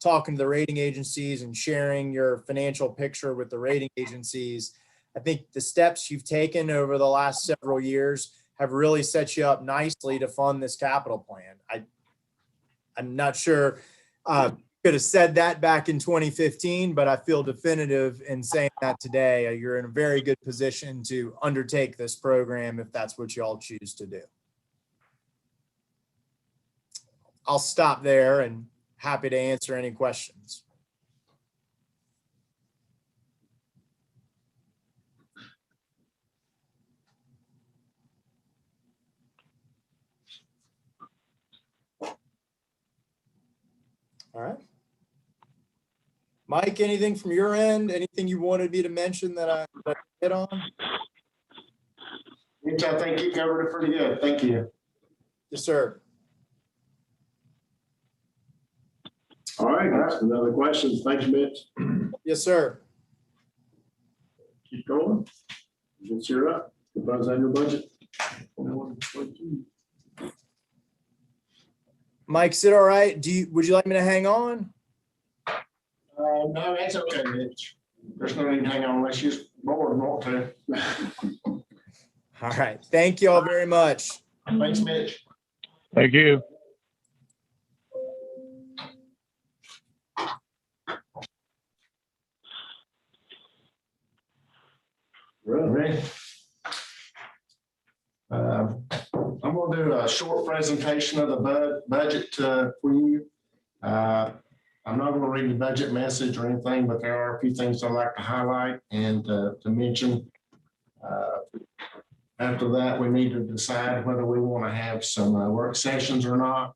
S6: talking to the rating agencies and sharing your financial picture with the rating agencies. I think the steps you've taken over the last several years have really set you up nicely to fund this capital plan. I'm not sure could have said that back in 2015, but I feel definitive in saying that today. You're in a very good position to undertake this program if that's what you all choose to do. I'll stop there and happy to answer any questions. All right. Mike, anything from your end? Anything you wanted me to mention that I hit on?
S7: Mitch, I think you covered it pretty good. Thank you.
S6: Yes, sir.
S5: All right, another questions. Thanks, Mitch.
S6: Yes, sir.
S5: Keep going. Since you're up, propose on your budget.
S6: Mike, is it all right? Would you like me to hang on?
S7: No, that's okay, Mitch. There's no need to hang on unless you're bored and want to.
S6: All right. Thank you all very much.
S7: Thanks, Mitch.
S3: Thank you.
S7: Ready? I'm going to do a short presentation of the budget for you. I'm not going to read the budget message or anything, but there are a few things I'd like to highlight and to mention. After that, we need to decide whether we want to have some work sessions or not.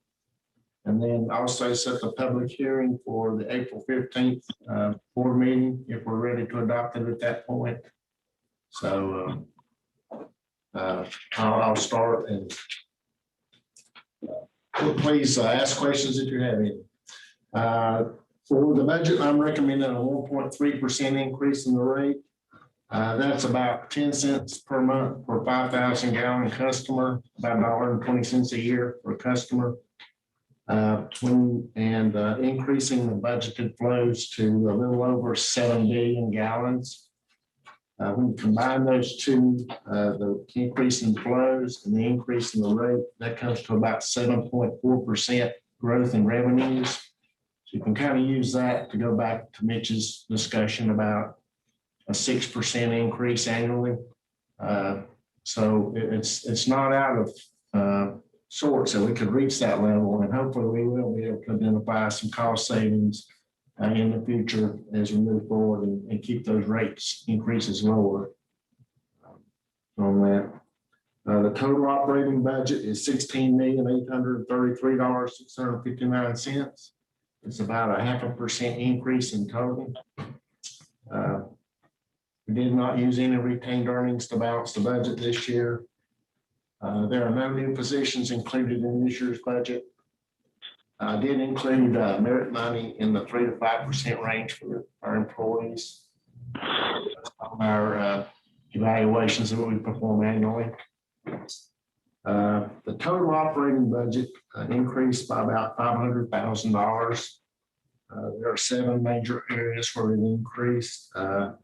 S7: And then also set the public hearing for the April 15th board meeting if we're ready to adopt it at that point. So I'll start, and please ask questions if you have any. For the budget, I'm recommending a 1.3% increase in the rate. That's about 10 cents per month for 5,000 gallon customer, about $1.20 a year for a customer. Increasing the budgeted flows to a little over 7 billion gallons. When you combine those two, the increase in flows and the increase in the rate, that comes to about 7.4% growth in revenues. So you can kind of use that to go back to Mitch's discussion about a 6% increase annually. So it's not out of sorts that we could reach that level, and hopefully we will be able to identify some cost savings in the future as we move forward and keep those rates increases lower on that. The total operating budget is $16,833,659. It's about a 0.5% increase in total. We did not use any retained earnings to balance the budget this year. There are no new positions included in this year's budget. I did include merit money in the 3 to 5% range for our employees on our evaluations that we perform annually. The total operating budget increased by about $500,000. There are 7 major areas where it increased. The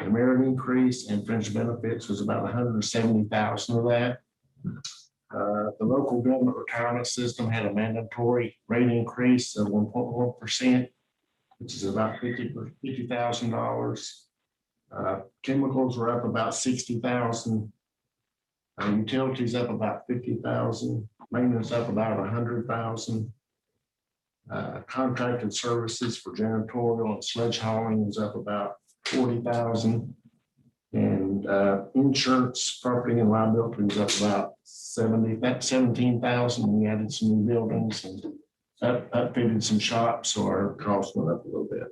S7: merit increase and fringe benefits was about $170,000 of that. The local government retirement system had a mandatory rate increase of 1.1%, which is about $50,000. Chemicals were up about $60,000. Utilities up about $50,000. Maintenance up about $100,000. Contracted services for janitorial and sledge hauling was up about $40,000. And insurance, property and liability was up about $17,000. We added some new buildings and updated some shops, so our costs went up a little bit.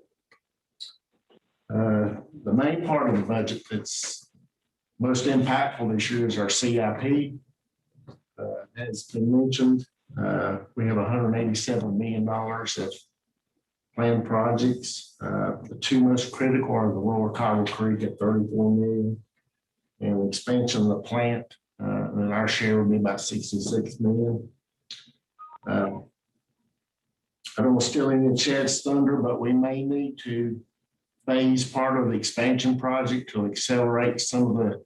S7: The main part of the budget that's most impactful this year is our CIP. As been mentioned, we have $187 million of planned projects. The 2 most critical are the Lower Cottle Creek at $34 million, and the expansion of the plant, and our share would be about $66 million. I don't want to steal any of Chad's thunder, but we may need to phase part of the expansion project to accelerate some of the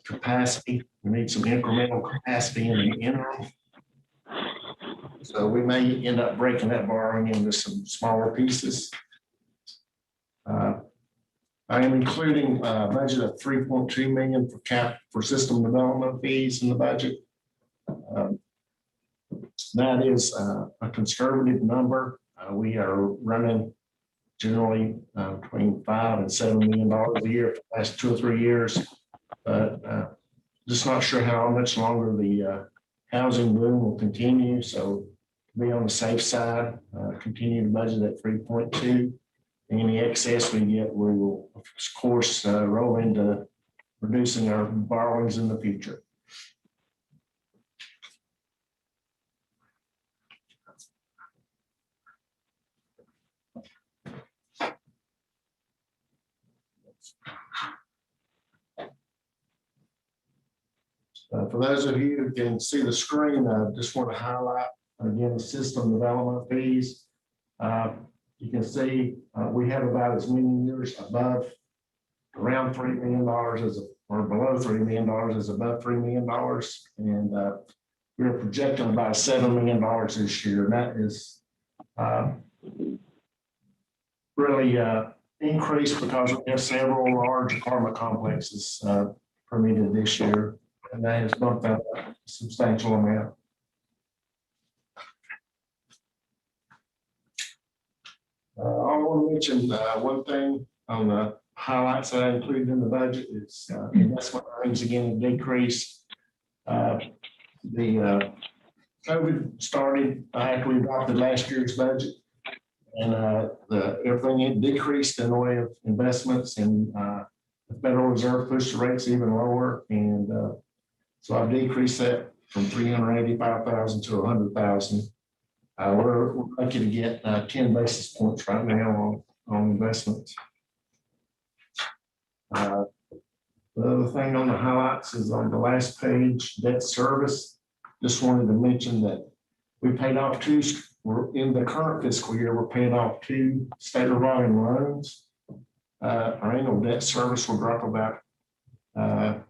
S7: capacity. We need some incremental capacity in the interim. So we may end up breaking that borrowing into some smaller pieces. I am including a budget of $3.2 million for system development fees in the budget. That is a conservative number. We are running generally between $5 and $7 million a year for the last 2 or 3 years. But just not sure how much longer the housing boom will continue. So to be on the safe side, continue to budget at 3.2. Any excess we get, we will, of course, roll into reducing our borrowings in the future. For those of you who can see the screen, I just want to highlight again the system development fees. You can see we have about as many years above around $3 million or below $3 million as above $3 million. And we're projecting about $7 million this year. And that is really increased because we have several large apartment complexes permitted this year. And that has bumped up a substantial amount. I want to mention one thing on the highlights that I included in the budget is investment earnings again decreased. The COVID started after we adopted last year's budget, and everything decreased in the way of investments, and the Federal Reserve pushed the rates even lower, and so I've decreased that from $385,000 to $100,000. We're lucky to get 10 basis points right now on investments. The other thing on the highlights is on the last page, debt service. Just wanted to mention that we paid off 2, in the current fiscal year, we're paying off 2 state revolving loans. Our annual debt service will drop about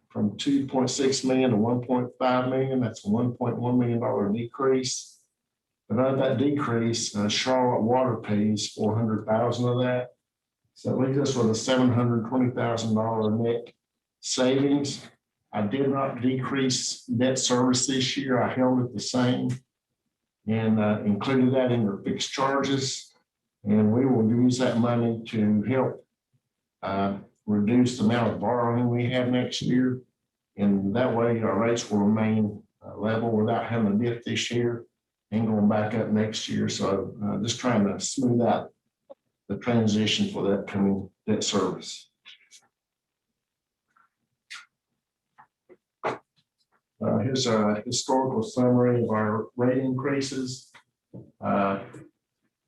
S7: from $2.6 million to $1.5 million. That's a $1.1 million decrease. But out of that decrease, Charlotte Water pays $400,000 of that. So it leaves us with a $720,000 net savings. I did not decrease debt service this year. I held it the same and included that in your fixed charges. And we will use that money to help reduce the amount of borrowing we have next year. And that way our rates will remain level without having a dip this year and going back up next year. So just trying to smooth out the transition for that coming debt service. Here's a historical summary of our rate increases. On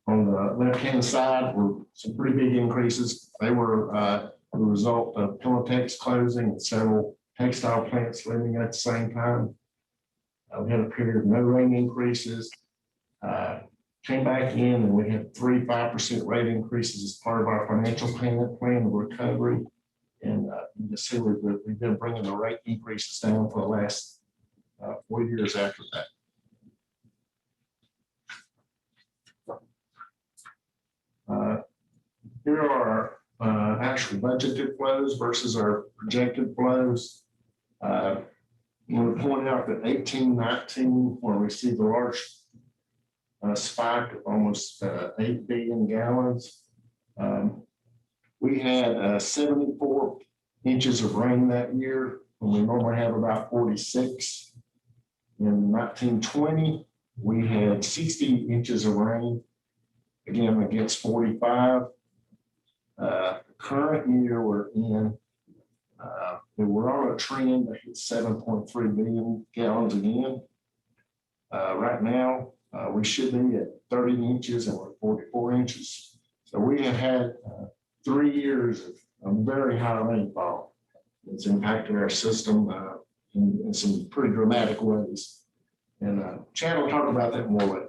S7: the left-hand side were some pretty big increases. They were the result of Pilatex closing and several textile plants leaving at the same time. We had a period of no rate increases. Came back in and we had 5% rate increases as part of our financial plan of recovery. And you can see we've been bringing the rate increases down for the last 4 years after that. Here are our actual budgeted flows versus our projected flows. I want to point out that 18-19, where we see the large spike of almost 8 billion gallons. We had 74 inches of rain that year, when we normally have about 46. In 1920, we had 60 inches of rain, again against 45. The current year we're in, we're on a trend that hit 7.3 billion gallons again. Right now, we should be at 30 inches and we're 44 inches. So we have had 3 years of very high rainfall. It's impacted our system in some pretty dramatic ways. And Chad will talk about that more later.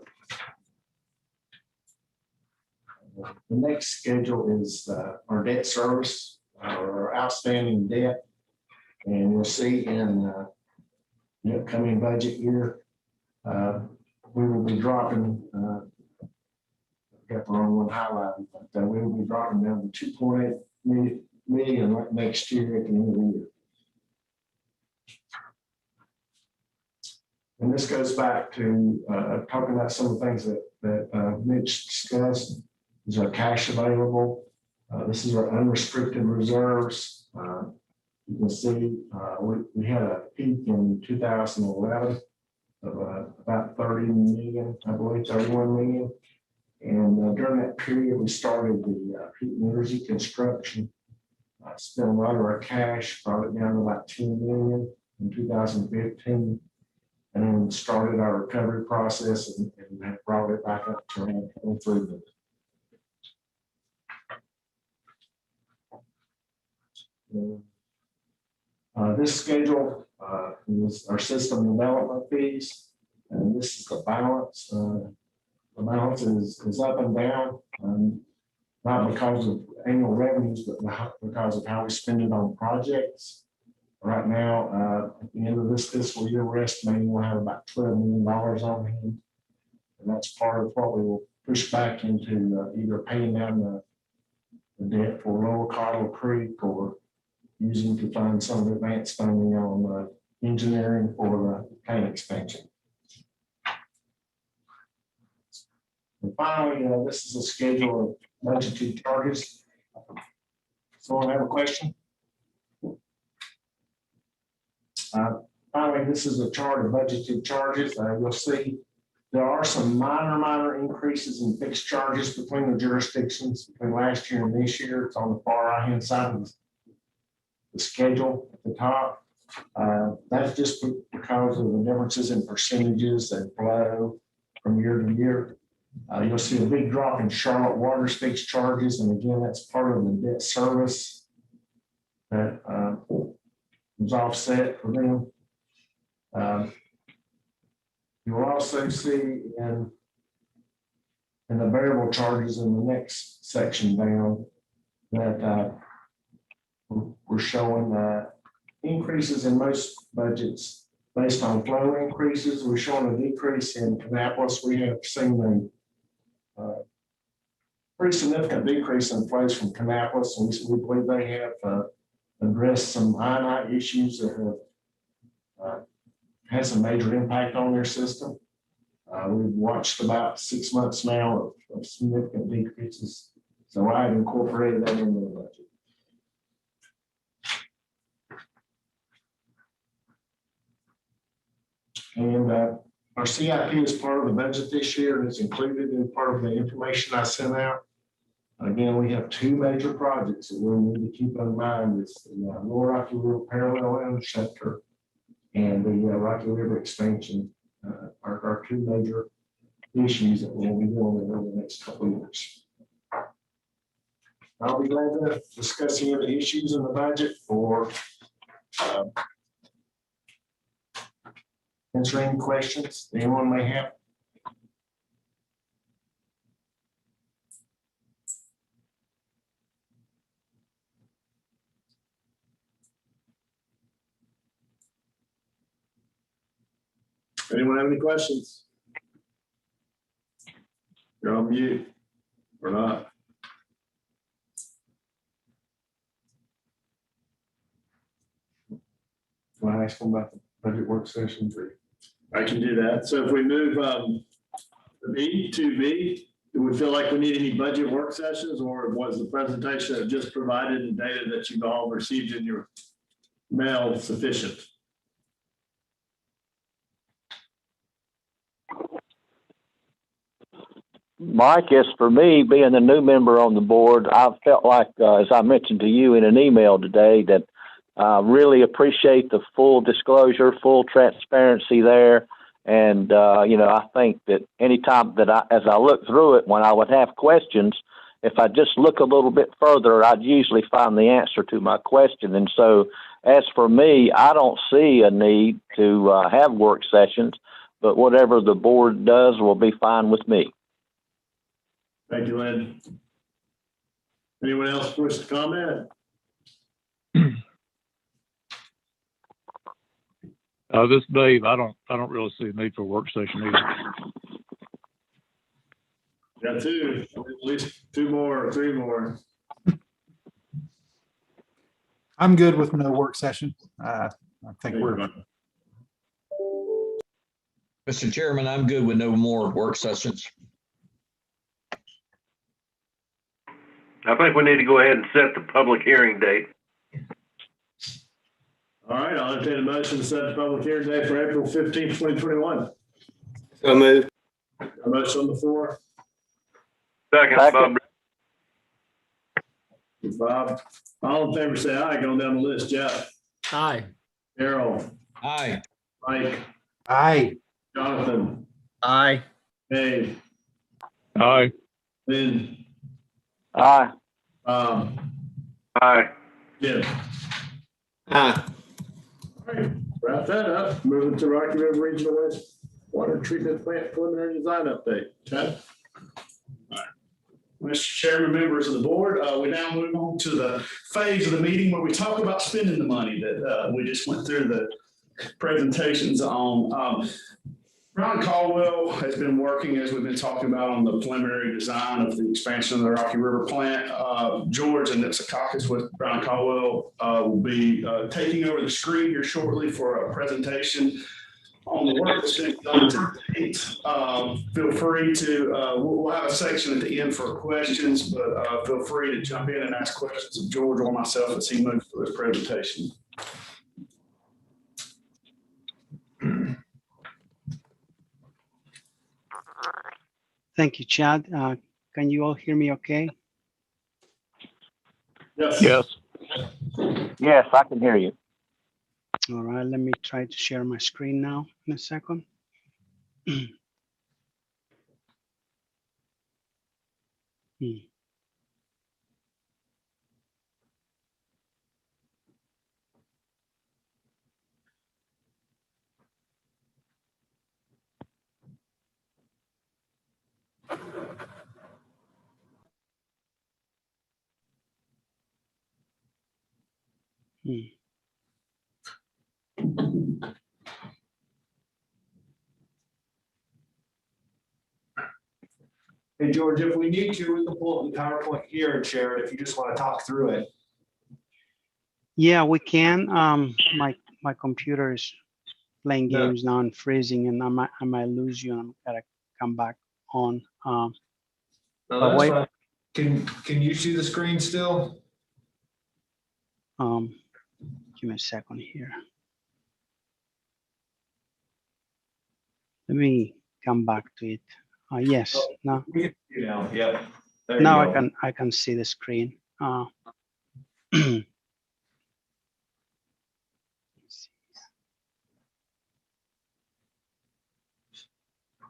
S7: The next schedule is our debt service, our outstanding debt. And you'll see in the upcoming budget year, we will be dropping, got the wrong one highlighted, but we will be dropping down to 2.8 million next year at the end of the year. And this goes back to talking about some of the things that Mitch discussed. These are cash available. This is our unrestricted reserves. You can see we had a peak in 2011 of about 30 million, I believe 31 million. And during that period, we started the heat and energy construction. Spent a lot of our cash, brought it down to about 10 million in 2015. And then started our recovery process and brought it back up to around 23 million. This schedule is our system development fees, and this is the balance. The balance is up and down, not because of annual revenues, but because of how we spend it on projects. Right now, at the end of this fiscal year, we're estimating we'll have about $12 million on hand, and that's part of what we will push back into either paying down the debt for Lower Cottle Creek or using to fund some of the advanced funding on engineering for the plant expansion. And finally, this is a schedule of budgeted charges. Someone have a question? Finally, this is a chart of budgeted charges. You'll see there are some minor increases in fixed charges between the jurisdictions between last year and this year. It's on the far right-hand side of the schedule at the top. That's just because of the differences in percentages that flow from year to year. You'll see a big drop in Charlotte Water's fixed charges. And again, that's part of the debt service that was offset for them. You'll also see in the variable charges in the next section down that we're showing increases in most budgets based on flow increases. We're showing a decrease in Kannapolis. We have seen a pretty significant decrease in flows from Kannapolis, and we believe they have addressed some ionite issues that have had some major impact on their system. We've watched about 6 months now of significant decreases, so I've incorporated that into the budget. And our CIP is part of the budget this year, and it's included in part of the information I sent out. Again, we have 2 major projects that we need to keep in mind. It's the Lower Rocky River Parallel Interceptor and the Rocky River expansion are our two major issues that we'll be dealing with over the next couple of years. I'll be glad to discuss any of the issues in the budget or answer any questions anyone may have.
S5: Anyone have any questions? You're on mute or not?
S7: When I ask them about the budget work session 3.
S5: I can do that. So if we move B to B, do we feel like we need any budget work sessions, or was the presentation that just provided and data that you've all received in your mail sufficient?
S1: Mike, as for me, being the new member on the board, I felt like, as I mentioned to you in an email today, that I really appreciate the full disclosure, full transparency there. And, I think that anytime that as I look through it, when I would have questions, if I just look a little bit further, I'd usually find the answer to my question. And so as for me, I don't see a need to have work sessions, but whatever the board does will be fine with me.
S5: Thank you, Lynn. Anyone else wish to comment?
S3: This is Dave. I don't really see a need for a work session either.
S5: Got two, at least 2 more, 3 more.
S8: I'm good with no work session. I think we're.
S4: Mr. Chairman, I'm good with no more work sessions.
S2: I think we need to go ahead and set the public hearing date.
S5: All right, I'll entertain a motion to set the public hearing date for April 15th, 2021.
S9: So moved.
S5: A motion on the floor.
S2: Second,
S1: Second.
S5: Bob. All in favor, say aye. Going down the list, Jeff,
S4: Aye.
S5: Errol,
S4: Aye.
S5: Mike,
S8: Aye.
S5: Jonathan,
S4: Aye.
S5: Dave,
S3: Aye.
S5: Lynn,
S1: Aye.
S2: Aye.
S5: Jim.
S9: Aye.
S5: All right, wrap that up. Moving to Rocky River Regional Waste Water Treatment Plant preliminary design update. Chad?
S10: Mr. Chairman, members of the board, we now move on to the phase of the meeting where we talk about spending the money that we just went through the presentations on. Ron Caldwell has been working, as we've been talking about, on the preliminary design of the expansion of the Rocky River plant. George and Nipsakakis with Ron Caldwell will be taking over the screen here shortly for a presentation on the work that's been done to date. Feel free to, we'll have a section at the end for questions, but feel free to jump in and ask questions of George or myself as he moves through his presentation.
S11: Thank you, Chad. Can you all hear me okay?
S5: Yes.
S3: Yes.
S1: Yes, I can hear you.
S11: All right, let me try to share my screen now in a second.
S7: Hey, George, if we need to, we can pull up the PowerPoint here and share it if you just want to talk through it.
S11: Yeah, we can. My computer is playing games now and freezing, and I might lose you. And I gotta come back on.
S7: No,
S11: but
S7: that's
S11: wait.
S7: fine. Can you see the screen still?
S11: Give me a second here. Let me come back to it. Yes. Now.
S7: Yeah.
S11: Now I can see the screen.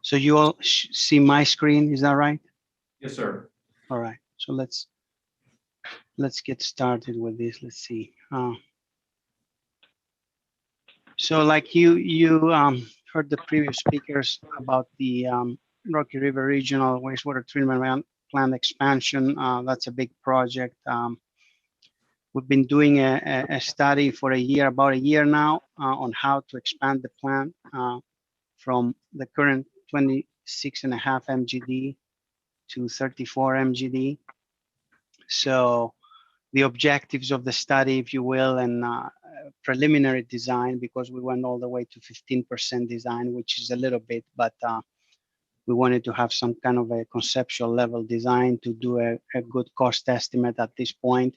S11: So you all see my screen, is that right?
S12: Yes, sir.
S11: All right, so let's get started with this. Let's see. So like you heard the previous speakers about the Rocky River Regional Wastewater Treatment Plant expansion. That's a big project. We've been doing a study for about a year now on how to expand the plant from the current 26.5 MGD to 34 MGD. So the objectives of the study, if you will, and preliminary design, because we went all the way to 15% design, which is a little bit, but we wanted to have some kind of a conceptual level design to do a good cost estimate at this point.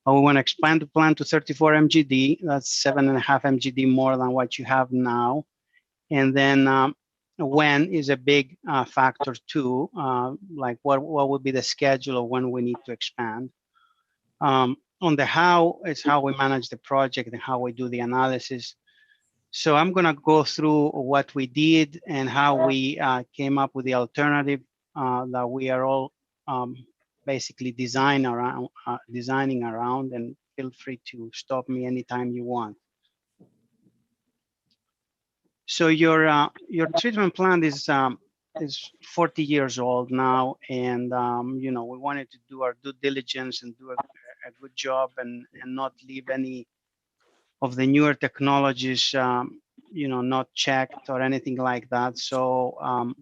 S11: We want to expand the plant to 34 MGD. That's 7.5 MGD more than what you have now. And then when is a big factor too, like what would be the schedule of when we need to expand. On the how, it's how we manage the project and how we do the analysis. So I'm going to go through what we did and how we came up with the alternative that we are all basically designing around, and feel free to stop me anytime you want. So your treatment plant is 40 years old now, and you know, we wanted to do our due diligence and do a good job and not leave any of the newer technologies you know, not checked or anything like that. So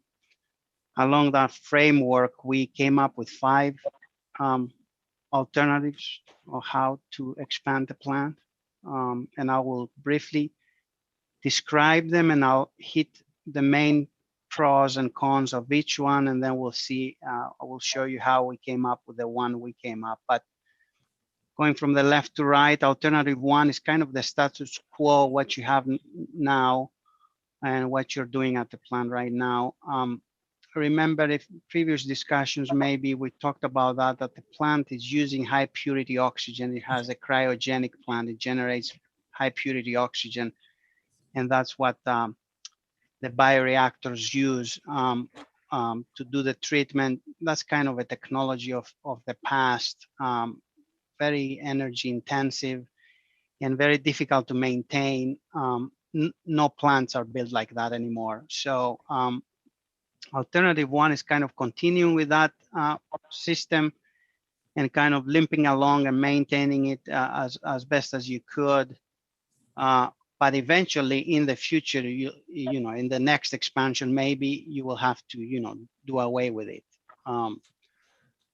S11: along that framework, we came up with 5 alternatives of how to expand the plant, and I will briefly describe them, and I'll hit the main pros and cons of each one, and then we'll see. I will show you how we came up with the one we came up. But going from the left to right, alternative 1 is kind of the status quo, what you have now and what you're doing at the plant right now. Remember, if previous discussions, maybe we talked about that the plant is using high purity oxygen. It has a cryogenic plant. It generates high purity oxygen. And that's what the bioreactors use to do the treatment. That's kind of a technology of the past, very energy intensive and very difficult to maintain. No plants are built like that anymore. So alternative 1 is kind of continuing with that system and kind of limping along and maintaining it as best as you could. But eventually in the future, you know, in the next expansion, maybe you will have to, you know, do away with it.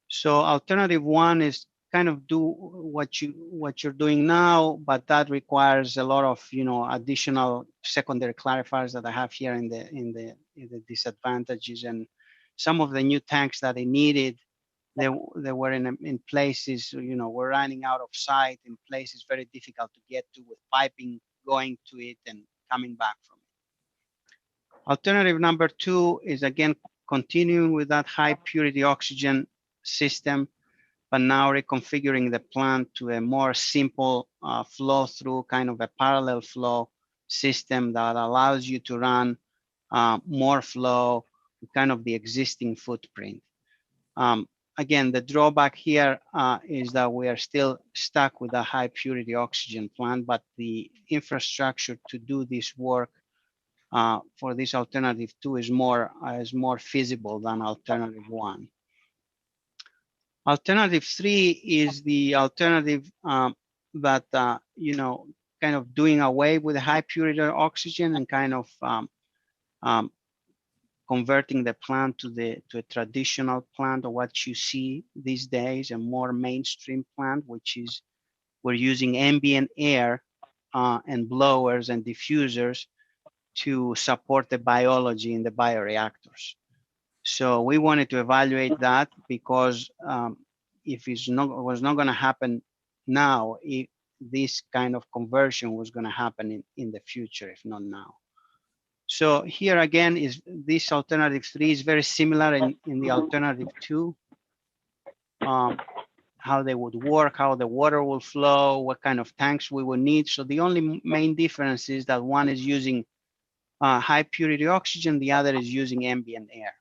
S11: So alternative 1 is kind of do what you're doing now, but that requires a lot of, you know, additional secondary clarifiers that I have here in the disadvantages, and some of the new tanks that they needed, they were in places, you know, we're running out of sight in places very difficult to get to with piping going to it and coming back from it. Alternative number 2 is again continuing with that high purity oxygen system, but now reconfiguring the plant to a more simple flow through, kind of a parallel flow system that allows you to run more flow, kind of the existing footprint. Again, the drawback here is that we are still stuck with a high purity oxygen plant, but the infrastructure to do this work for this alternative 2 is more feasible than alternative 1. Alternative 3 is the alternative that you know, kind of doing away with the high purity oxygen and kind of converting the plant to a traditional plant, or what you see these days, a more mainstream plant, which is we're using ambient air and blowers and diffusers to support the biology in the bioreactors. So we wanted to evaluate that because if it was not going to happen now, this kind of conversion was going to happen in the future, if not now. So here again is this alternative 3 is very similar in the alternative 2, how they would work, how the water will flow, what kind of tanks we will need. So the only main difference is that one is using high purity oxygen, the other is using ambient air.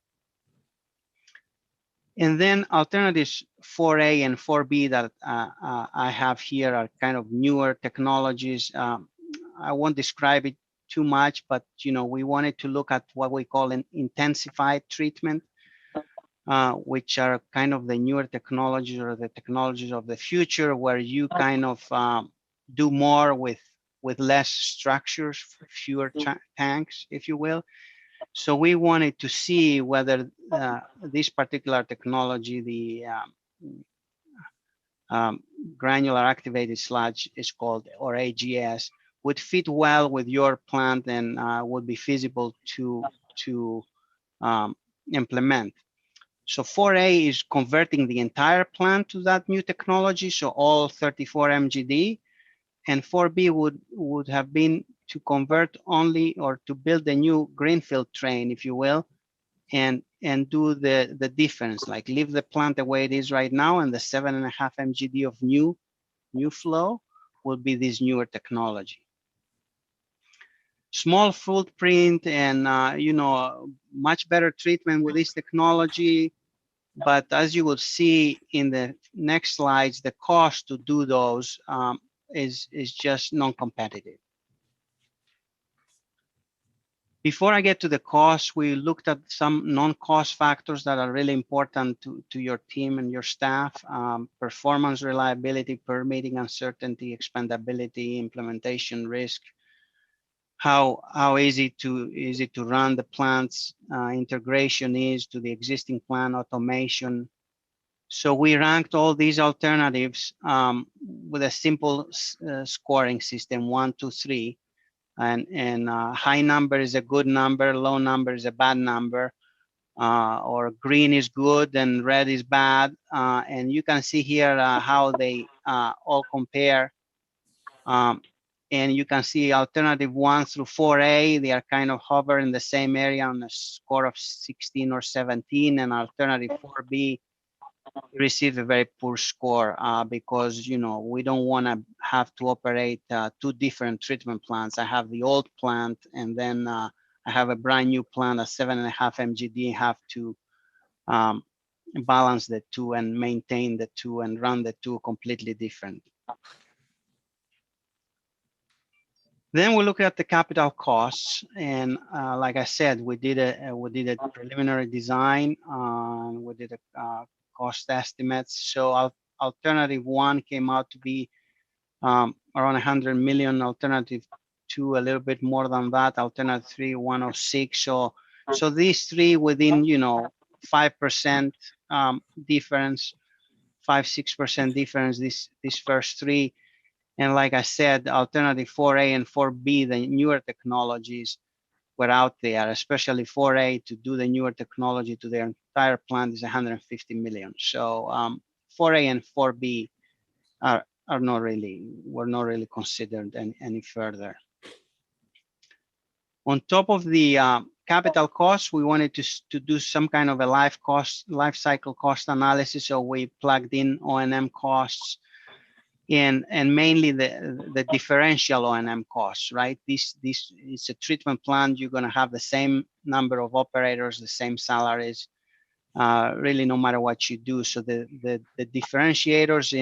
S11: And then alternatives 4A and 4B that I have here are kind of newer technologies. I won't describe it too much, but we wanted to look at what we call an intensified treatment, which are kind of the newer technologies or the technologies of the future, where you kind of do more with less structures, fewer tanks, if you will. So we wanted to see whether this particular technology, the granular activated sludge is called, or AGS, would fit well with your plant and would be feasible to implement. So 4A is converting the entire plant to that new technology, so all 34 MGD, and 4B would have been to convert only, or to build a new greenfield train, if you will, and do the difference, like leave the plant the way it is right now, and the 7.5 MGD of new flow will be this newer technology. Small footprint and much better treatment with this technology, but as you will see in the next slides, the cost to do those is just non-competitive. Before I get to the cost, we looked at some non-cost factors that are really important to your team and your staff: performance, reliability, permitting, uncertainty, expandability, implementation risk, how easy to run the plants, integration is to the existing plant, automation. So we ranked all these alternatives with a simple scoring system, 1, 2, 3. And high number is a good number, low number is a bad number, or green is good and red is bad. And you can see here how they all compare. And you can see alternative 1 through 4A, they are kind of hover in the same area on a score of 16 or 17, and alternative 4B receive a very poor score because we don't want to have to operate 2 different treatment plants. I have the old plant, and then I have a brand new plant, a 7.5 MGD. Have to balance the 2 and maintain the 2 and run the 2 completely different. Then we look at the capital costs, and like I said, we did a preliminary design. We did a cost estimates. So alternative 1 came out to be around 100 million. Alternative 2 a little bit more than that. Alternative 3 106. So these 3 within 5% difference, 5-6% difference. These first 3. And like I said, alternative 4A and 4B, the newer technologies, were out there, especially 4A to do the newer technology to their entire plant is 150 million. So 4A and 4B were not really considered any further. On top of the capital costs, we wanted to do some kind of a life cycle cost analysis. So we plugged in O&M costs, and mainly the differential O&M costs, right? This is a treatment plant. You're going to have the same number of operators, the same salaries, really no matter what you do. So the differentiators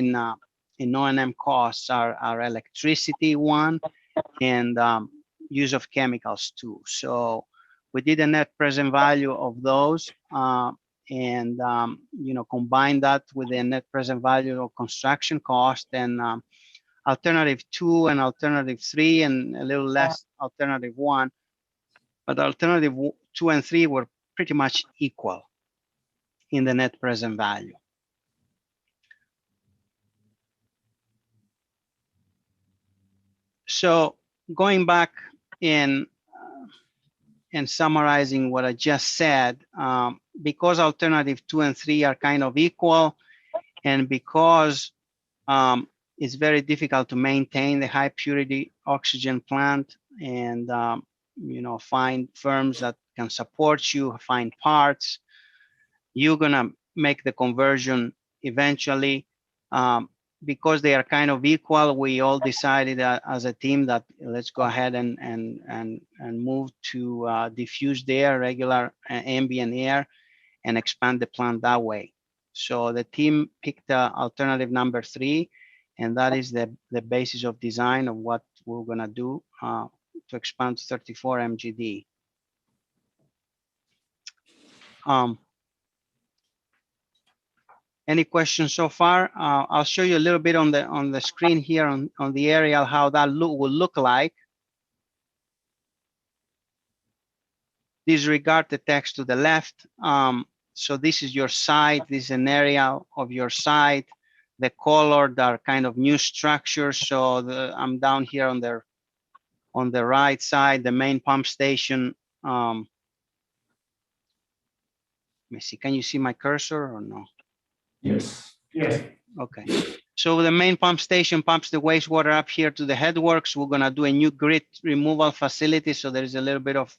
S11: in O&M costs are electricity 1 and use of chemicals 2. So we did a net present value of those. And combine that with the net present value of construction cost, and alternative 2 and alternative 3, and a little less alternative 1, but alternative 2 and 3 were pretty much equal in the net present value. So going back and summarizing what I just said, because alternative 2 and 3 are kind of equal, and because it's very difficult to maintain the high purity oxygen plant and find firms that can support you, find parts, you're gonna make the conversion eventually. because they are kind of equal, we all decided as a team that let's go ahead and move to diffused air, regular ambient air, and expand the plant that way. So the team picked alternative number 3, and that is the basis of design of what we're gonna do to expand to 34 MGD. Any questions so far? I'll show you a little bit on the screen here on the aerial how that will look like. Disregard the text to the left. So this is your site. This is an area of your site. The colored are kind of new structures. So I'm down here on the right side, the main pump station. Let me see. Can you see my cursor or no?
S7: Yes. Yes.
S11: Okay. So the main pump station pumps the wastewater up here to the headworks. We're gonna do a new grit removal facility. So there is a little bit of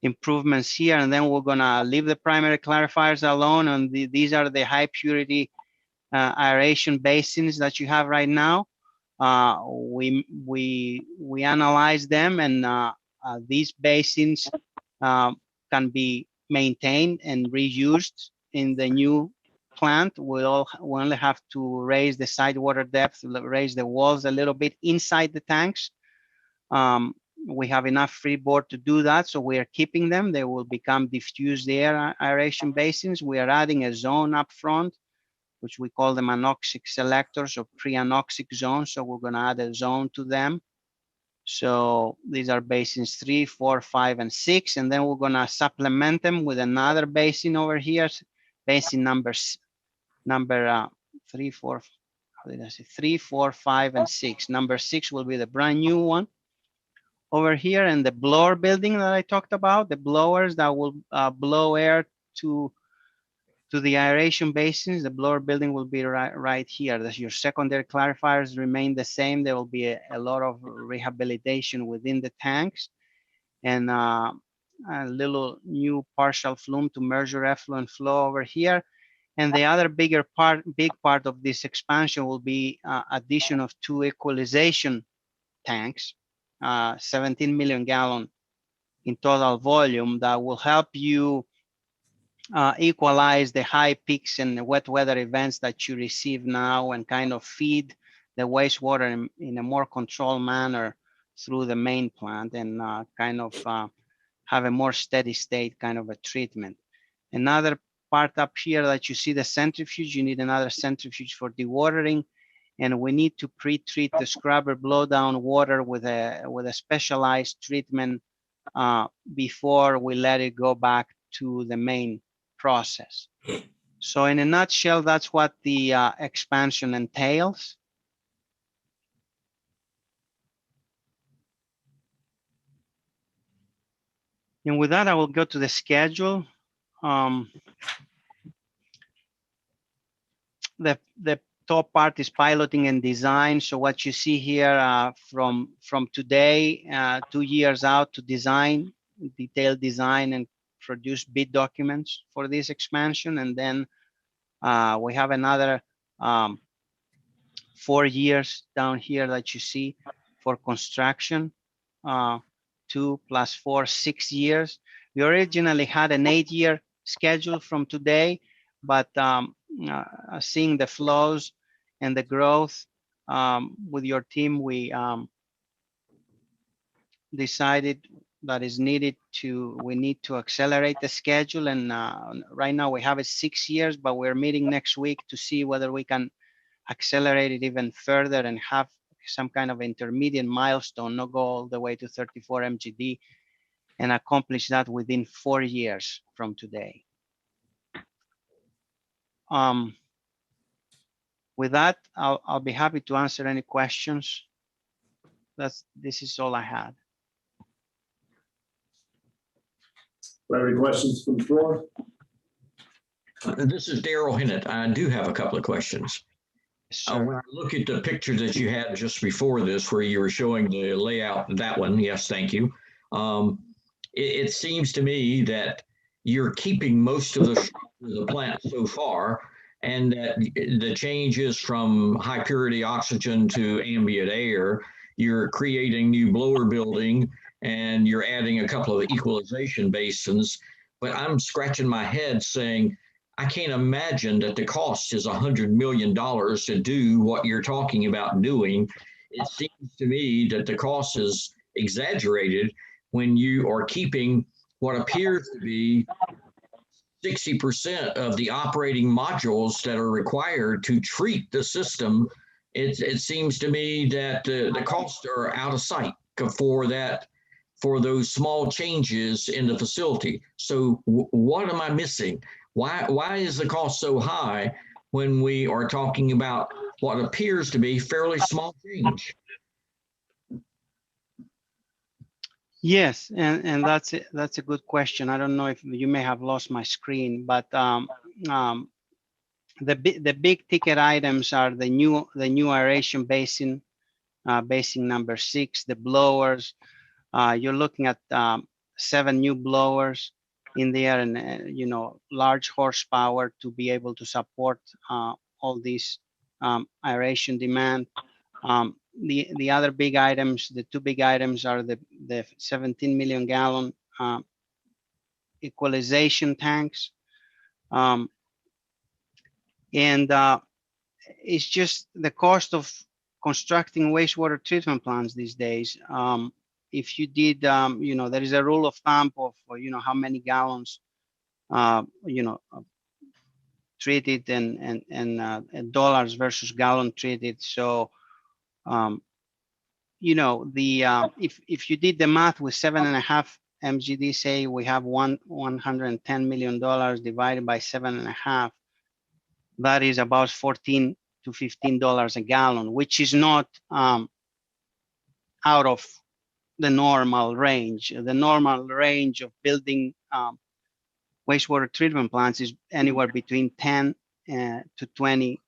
S11: improvements here, and then we're gonna leave the primary clarifiers alone. And these are the high purity aeration basins that you have right now. We analyze them, and these basins can be maintained and reused in the new plant. We only have to raise the side water depth, raise the walls a little bit inside the tanks. We have enough freeboard to do that, so we are keeping them. They will become diffused air aeration basins. We are adding a zone up front, which we call them anoxic selectors or pre-anoxic zones. So we're going to add a zone to them. So these are basins 3, 4, 5, and 6, and then we're going to supplement them with another basin over here, basin number 3, 4. How did I say 3, 4, 5, and 6? Number 6 will be the brand new one. Over here in the blower building that I talked about, the blowers that will blow air to the aeration basins, the blower building will be right here. That's your secondary clarifiers remain the same. There will be a lot of rehabilitation within the tanks, and a little new partial flume to measure effluent flow over here. And the other big part of this expansion will be addition of 2 equalization tanks. 17 million gallon in total volume that will help you equalize the high peaks and the wet weather events that you receive now, and kind of feed the wastewater in a more controlled manner through the main plant, and kind of have a more steady state kind of a treatment. Another part up here that you see the centrifuge, you need another centrifuge for dewatering. And we need to pre-treat the scrubber blowdown water with a specialized treatment before we let it go back to the main process. So in a nutshell, that's what the expansion entails. And with that, I will go to the schedule. The top part is piloting and design. So what you see here from today, 2 years out to design, detailed design, and produce bid documents for this expansion. And then we have another 4 years down here that you see for construction, 2 + 4, 6 years. We originally had an 8-year schedule from today, but seeing the flows and the growth with your team, we decided that we need to accelerate the schedule. And right now we have it 6 years, but we're meeting next week to see whether we can accelerate it even further and have some kind of intermediate milestone, not go all the way to 34 MGD, and accomplish that within 4 years from today. With that, I'll be happy to answer any questions. This is all I had.
S5: Any questions from the floor?
S4: This is Daryl Hennett. I do have a couple of questions. When I look at the picture that you had just before this, where you were showing the layout, that one, yes, thank you. It seems to me that you're keeping most of the plant so far, and that the changes from high purity oxygen to ambient air, you're creating new blower building and you're adding a couple of equalization basins. But I'm scratching my head saying, I can't imagine that the cost is $100 million to do what you're talking about doing. It seems to me that the cost is exaggerated when you are keeping what appears to be 60% of the operating modules that are required to treat the system. It seems to me that the costs are out of sight for those small changes in the facility. So what am I missing? Why is the cost so high when we are talking about what appears to be fairly small change?
S11: Yes, and that's a good question. I don't know if you may have lost my screen, but the big ticket items are the new aeration basin, basin number 6, the blowers. You're looking at 7 new blowers in there, and large horsepower to be able to support all these aeration demand. The other big items, the 2 big items are the 17 million gallon equalization tanks. And it's just the cost of constructing wastewater treatment plants these days. If you did, there is a rule of thumb of, how many gallons, treated and dollars versus gallon treated. So, if you did the math with 7.5 MGD, say we have $110 million divided by 7.5, that is about $14 to $15 a gallon, which is not out of the normal range. The normal range of building wastewater treatment plants is anywhere between $10 to $20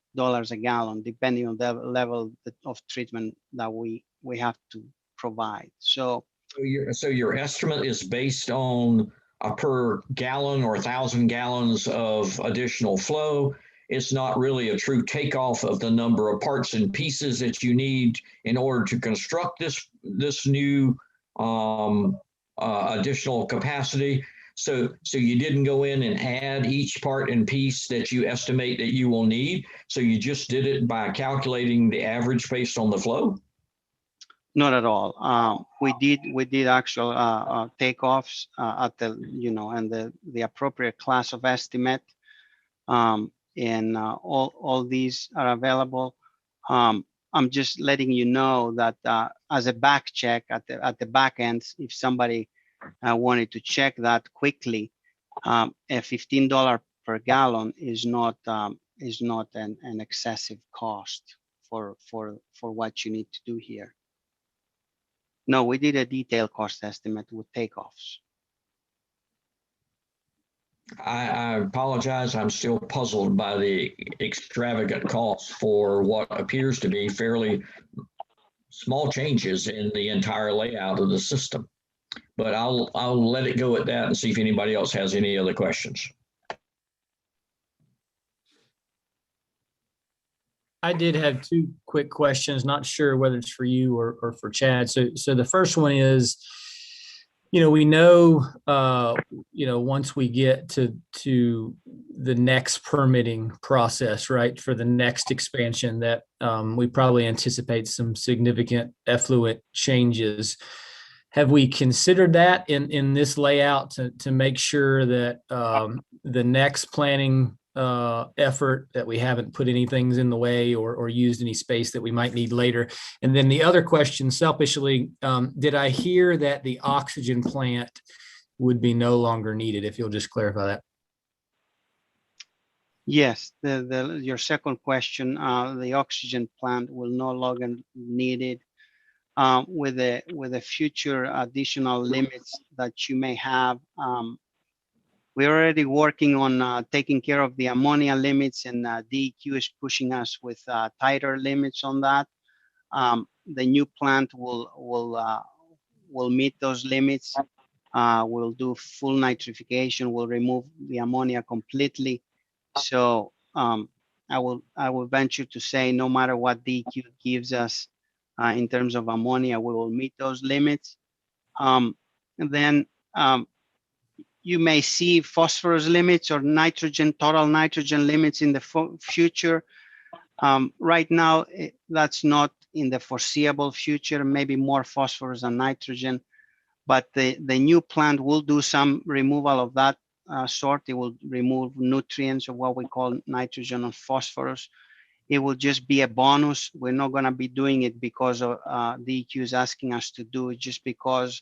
S11: a gallon, depending on the level of treatment that we have to provide. So
S4: your estimate is based on a per gallon or 1,000 gallons of additional flow. It's not really a true takeoff of the number of parts and pieces that you need in order to construct this new additional capacity. So you didn't go in and add each part and piece that you estimate that you will need. So you just did it by calculating the average based on the flow?
S11: Not at all. We did actual takeoffs at the and the appropriate class of estimate, and all these are available. I'm just letting you know that as a back check at the back end, if somebody wanted to check that quickly, a $15 per gallon is not an excessive cost for what you need to do here. No, we did a detailed cost estimate with takeoffs.
S4: I apologize. I'm still puzzled by the extravagant costs for what appears to be fairly small changes in the entire layout of the system. But I'll let it go at that and see if anybody else has any other questions.
S12: I did have 2 quick questions, not sure whether it's for you or for Chad. So the first one is, we know, once we get to the next permitting process, right, for the next expansion, that we probably anticipate some significant effluent changes. Have we considered that in this layout to make sure that the next planning effort, that we haven't put any things in the way or used any space that we might need later? And then the other question, selfishly, did I hear that the oxygen plant would be no longer needed? If you'll just clarify that.
S11: Yes, your second question, the oxygen plant will no longer needed. With the future additional limits that you may have. We're already working on taking care of the ammonia limits, and DEQ is pushing us with tighter limits on that. The new plant will meet those limits. We'll do full nitrification. We'll remove the ammonia completely. So I will venture to say no matter what DEQ gives us in terms of ammonia, we will meet those limits. And then you may see phosphorus limits or total nitrogen limits in the future. Right now, that's not in the foreseeable future, maybe more phosphorus and nitrogen, but the new plant will do some removal of that sort. It will remove nutrients of what we call nitrogen and phosphorus. It will just be a bonus. We're not going to be doing it because of DEQ is asking us to do it, just because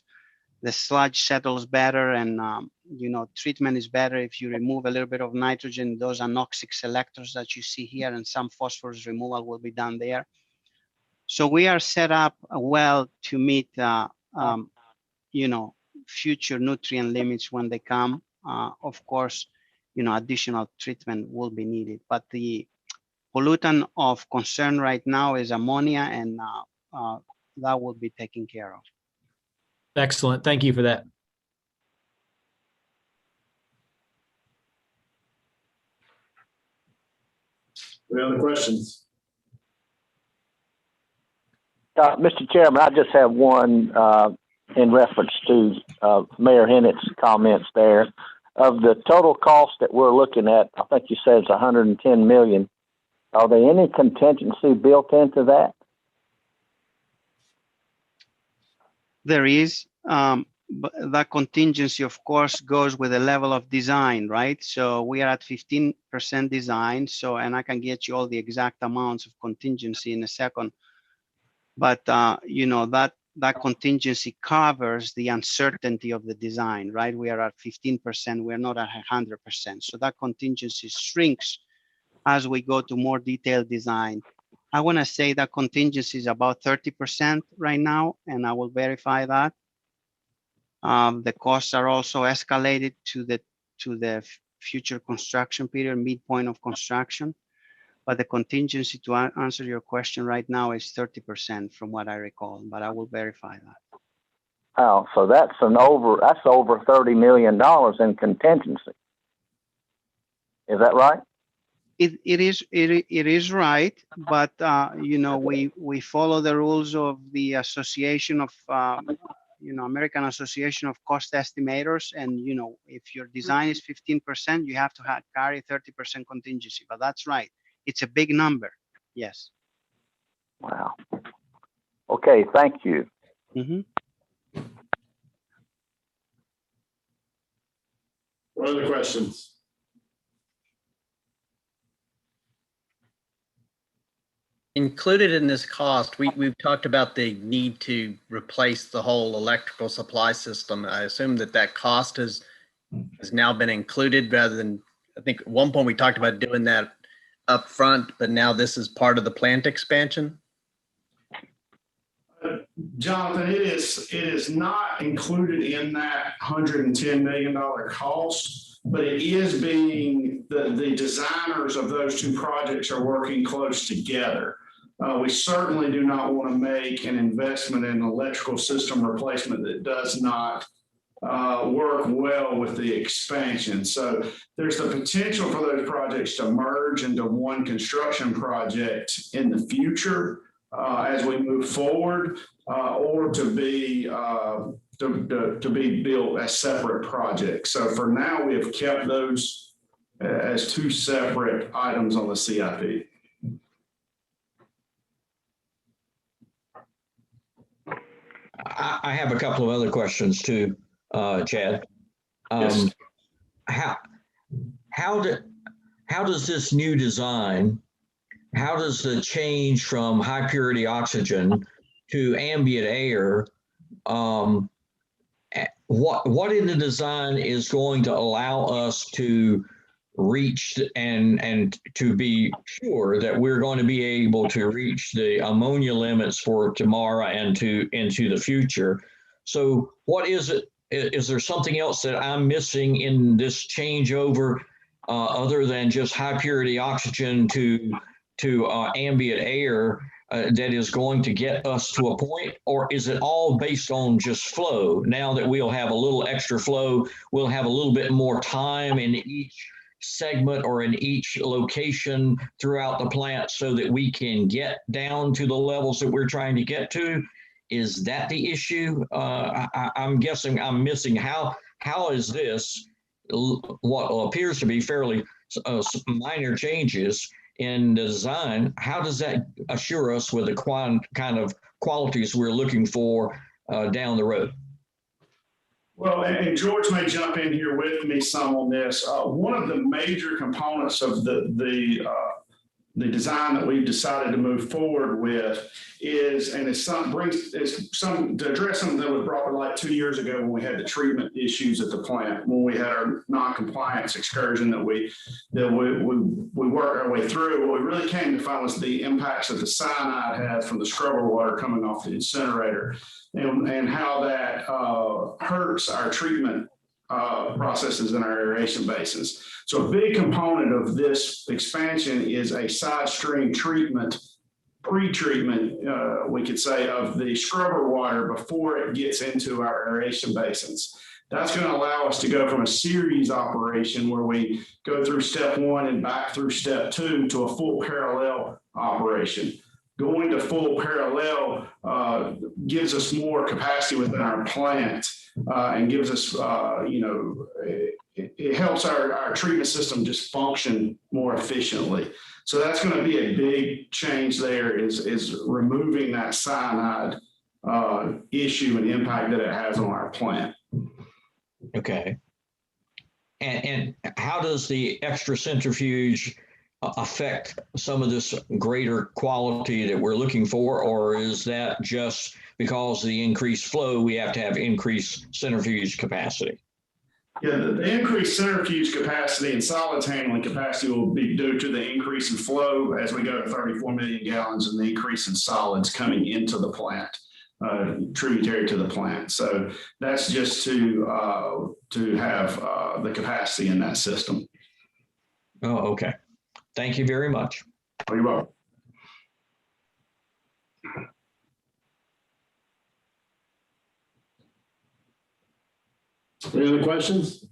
S11: the sludge settles better and treatment is better if you remove a little bit of nitrogen. Those anoxic selectors that you see here, and some phosphorus removal will be done there. So we are set up well to meet future nutrient limits when they come. Of course, additional treatment will be needed, but the pollutant of concern right now is ammonia, and that will be taken care of.
S12: Excellent. Thank you for that.
S5: Any other questions?
S1: Mr. Chairman, I just have one in reference to Mayor Hennett's comments there. Of the total cost that we're looking at, I think you said it's $110 million. Are there any contingency built into that?
S11: There is, but that contingency, of course, goes with the level of design, right? So we are at 15% design. So, and I can get you all the exact amounts of contingency in a second. But that contingency covers the uncertainty of the design, right? We are at 15%. We're not at 100%. So that contingency shrinks as we go to more detailed design. I want to say that contingency is about 30% right now, and I will verify that. The costs are also escalated to the future construction period, midpoint of construction. But the contingency, to answer your question right now, is 30% from what I recall, but I will verify that.
S1: Oh, so that's over $30 million in contingency. Is that right?
S11: It is right, but we follow the rules of the Association of American Association of Cost Estimators, and if your design is 15%, you have to carry 30% contingency. But that's right; it's a big number. Yes.
S1: Wow. Okay. Thank you.
S11: Mm-hmm.
S5: What other questions?
S13: Included in this cost, we've talked about the need to replace the whole electrical supply system. I assume that cost has now been included, rather than, I think at one point we talked about doing that up front, but now this is part of the plant expansion.
S10: Jonathan, it is not included in that $110 million cost, but it is being, the designers of those two projects are working close together. We certainly do not want to make an investment in an electrical system replacement that does not work well with the expansion. So there's the potential for those projects to merge into one construction project in the future as we move forward, or to be built as separate projects. So for now, we have kept those as two separate items on the CIP.
S4: I have a couple of other questions too, Chad.
S10: Yes.
S4: How does this new design, how does the change from high purity oxygen to ambient air, what in the design is going to allow us to reach and to be sure that we're going to be able to reach the ammonia limits for tomorrow and into the future? So what is it? Is there something else that I'm missing in this changeover other than just high purity oxygen to ambient air that is going to get us to a point, or is it all based on just flow? Now that we'll have a little extra flow, we'll have a little bit more time in each segment or in each location throughout the plant so that we can get down to the levels that we're trying to get to? Is that the issue? I'm guessing I'm missing how is this what appears to be fairly minor changes in the design? How does that assure us with the kind of qualities we're looking for down the road?
S10: Well, and George may jump in here with me some on this. One of the major components of the design that we've decided to move forward with is, and it's some to address something that was brought to light 2 years ago when we had the treatment issues at the plant, when we had our non-compliance excursion that we worked our way through. What we really came to find was the impacts that the cyanide has from the scrubber water coming off the incinerator, and how that hurts our treatment processes in our aeration basins. So a big component of this expansion is a side stream treatment, pre-treatment, we could say, of the scrubber water before it gets into our aeration basins. That's going to allow us to go from a series operation where we go through step 1 and back through step 2 to a full parallel operation. Going to full parallel gives us more capacity within our plant and gives us, it helps our treatment system just function more efficiently. So that's going to be a big change there, is removing that cyanide issue and impact that it has on our plant.
S4: Okay. And how does the extra centrifuge affect some of this greater quality that we're looking for, or is that just because of the increased flow, we have to have increased centrifuge capacity?
S10: Yeah, the increased centrifuge capacity and solids handling capacity will be due to the increase in flow as we go to 34 million gallons and the increase in solids coming into the plant, tributary to the plant. So that's just to have the capacity in that system.
S4: Oh, okay. Thank you very much.
S10: Oh, you're welcome.
S5: Any other questions?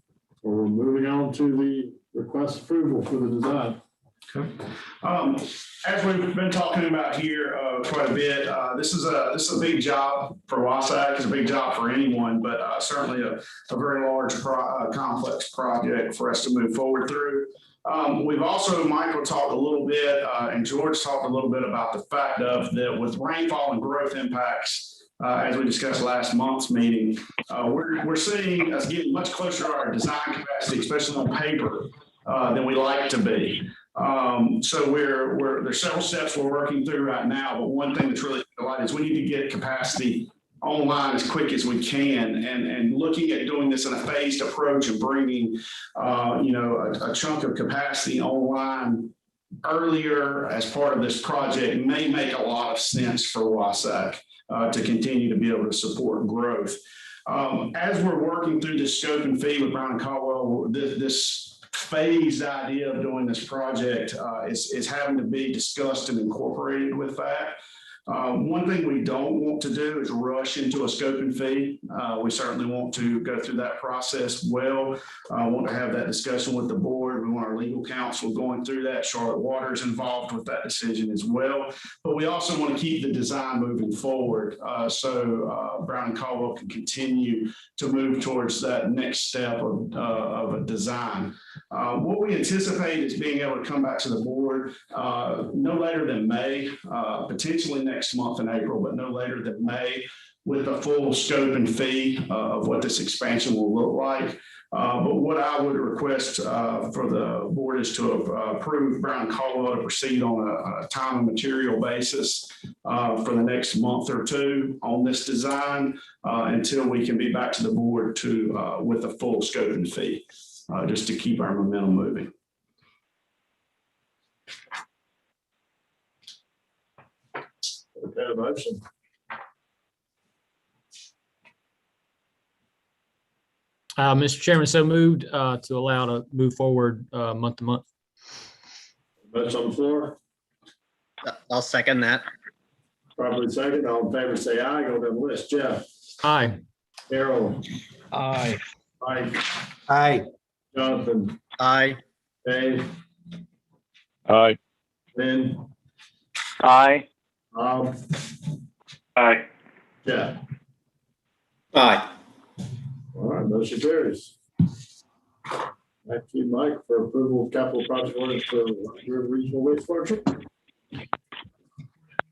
S5: Or we're moving on to the request approval for the design.
S10: Okay. As we've been talking about here quite a bit, this is a big job for WSACC. It's a big job for anyone, but certainly a very large complex project for us to move forward through. We've also, Michael talked a little bit, and George talked a little bit about the fact of that with rainfall and growth impacts, as we discussed last month's meeting, we're seeing us getting much closer to our design capacity, especially on paper, than we like to be. So there's several steps we're working through right now, but one thing that's really a lot is we need to get capacity online as quick as we can, and looking at doing this in a phased approach and bringing, a chunk of capacity online earlier as part of this project may make a lot of sense for WSACC to continue to be able to support growth. As we're working through this scope and fee with Brown and Caldwell, this phased idea of doing this project is having to be discussed and incorporated with that. One thing we don't want to do is rush into a scope and fee. We certainly want to go through that process well. Want to have that discussion with the board. We want our legal counsel going through that. Charlotte Waters involved with that decision as well. But we also want to keep the design moving forward so Brown and Caldwell can continue to move towards that next step of a design. What we anticipate is being able to come back to the board no later than May, potentially next month in April, but no later than May, with a full scope and fee of what this expansion will look like. But what I would request for the board is to approve Brown Caldwell to proceed on a time and material basis for the next month or two on this design until we can be back to the board with a full scope and fee, just to keep our momentum moving.
S5: Okay, motion.
S12: Mr. Chairman, so moved to allow to move forward month to month.
S5: Motion on the floor.
S13: I'll second that.
S5: Probably second. All in favor, say aye. Go down the list. Jeff.
S12: Aye.
S5: Darrell.
S4: Aye.
S5: Mike.
S8: Aye.
S5: Jonathan.
S13: Aye.
S5: Dave,
S3: Aye.
S5: Lynn,
S1: Aye.
S5: Bob,
S2: Aye.
S5: Jeff.
S9: Aye.
S5: All right, motion carries. Back to you, Mike, for approval of capital project orders for regional wastewater treatment.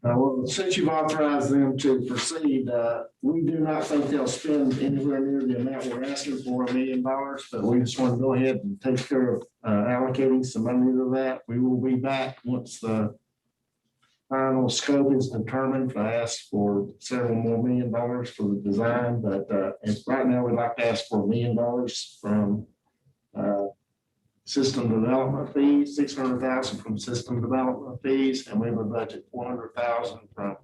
S5: Well, since you've authorized them to proceed, we do not think they'll spend anywhere near the amount we're asking for, $1 million, but we just want to go ahead and take care of allocating some money to that. We will be back once the final scope is determined. I asked for several more $1 million for the design, but right now we'd like to ask for $1 million from system development fees, 600,000 from system development fees, and we have a budget 400,000 from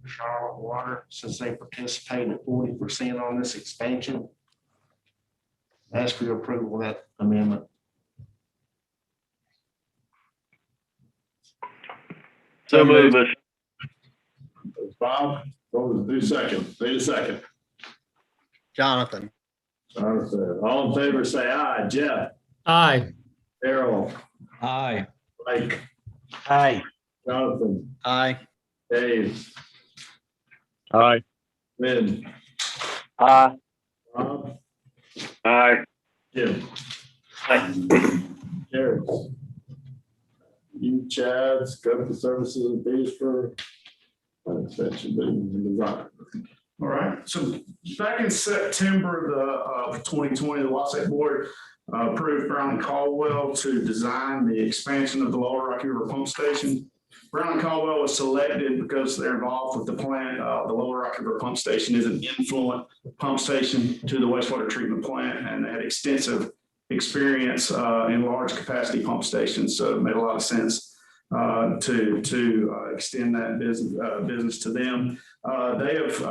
S5: Charlotte Water, since they participated 40% on this expansion. Ask for your approval of that amendment.
S2: So move it.
S5: Bob, what was the second? Need a second.
S13: Jonathan.
S5: Jonathan, all in favor, say aye. Jeff,
S12: Aye.
S5: Errol,
S4: Aye.
S5: Mike,
S8: Aye.
S5: Jonathan,
S13: Aye.
S5: Dave,
S3: Aye.
S5: Lynn,
S1: Aye.
S5: Bob,
S2: Aye.
S5: Jim.
S9: Aye.
S5: Carries. You, Chad, scope of services and fees for extension and design.
S10: All right, so back in September of 2020, the WSACC board approved Brown and Caldwell to design the expansion of the Lower Rocky River Pump Station. Brown and Caldwell was selected because they're involved with the plant. The Lower Rocky River Pump Station is an influent pump station to the wastewater treatment plant, and they had extensive experience in large capacity pump stations. So it made a lot of sense to extend that business to them. They have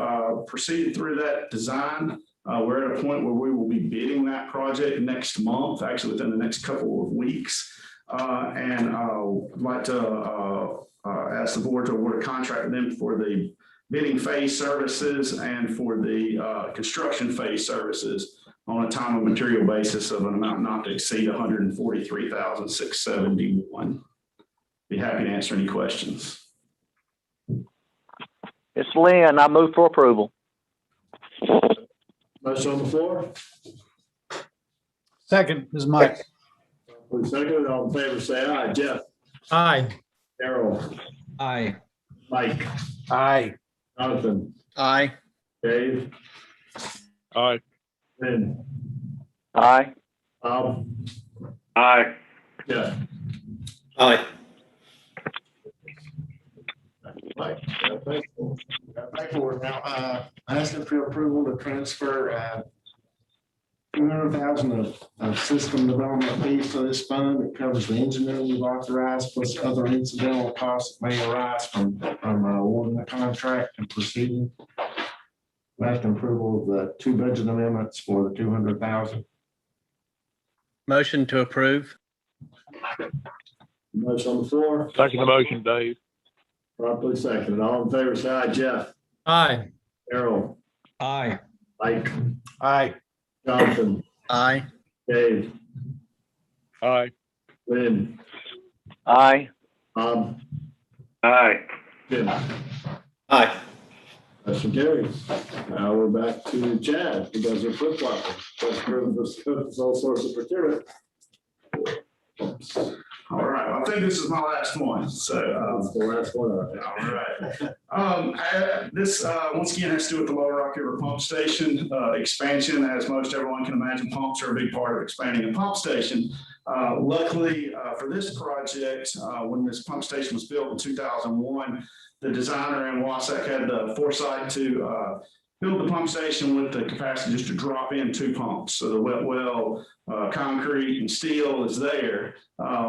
S10: proceeded through that design. We're at a point where we will be bidding that project next month, actually within the next couple of weeks. And I'd like to ask the board to award a contract with them for the bidding phase services and for the construction phase services on a time and material basis of an amount not to exceed $143,671. Be happy to answer any questions.
S1: It's Lynn. I move for approval.
S5: Motion on the floor.
S8: Second is Mike.
S5: Please second, all in favor, say aye. Jeff,
S12: Aye.
S5: Errol,
S4: Aye.
S5: Mike,
S8: Aye.
S5: Jonathan,
S13: Aye.
S5: Dave,
S3: Aye.
S5: Lynn,
S1: Aye.
S5: Bob,
S2: Aye.
S5: Jeff.
S9: Aye.
S5: Mike, thank you. Thank you. Now, asking for approval to transfer $200,000 of system development fees to this fund. It covers the engineering we've authorized, plus other incidental costs that may arise from awarding the contract and proceeding. Asking approval of the two budget amendments for the $200,000.
S13: Motion to approve.
S5: Motion on the floor.
S3: Second the motion, Dave.
S5: Properly seconded. All in favor, say aye. Jeff,
S12: Aye.
S5: Errol,
S4: Aye.
S5: Mike,
S8: Aye.
S5: Jonathan,
S13: Aye.
S5: Dave,
S3: Aye.
S5: Lynn,
S1: Aye.
S5: Bob,
S2: Aye.
S5: Jim.
S9: Aye.
S5: Motion carries. Now we're back to Chad. You guys are flip flopping. There's all sorts of procurement.
S10: All right, well, I think this is my last one. So
S5: That's the last one.
S10: all right. This once again has to do with the Lower Rocky River Pump Station expansion. As most everyone can imagine, pumps are a big part of expanding a pump station. Luckily for this project, when this pump station was built in 2001, the designer in WSACC had the foresight to build the pump station with the capacity just to drop in 2 pumps. So the wet well, concrete and steel is there.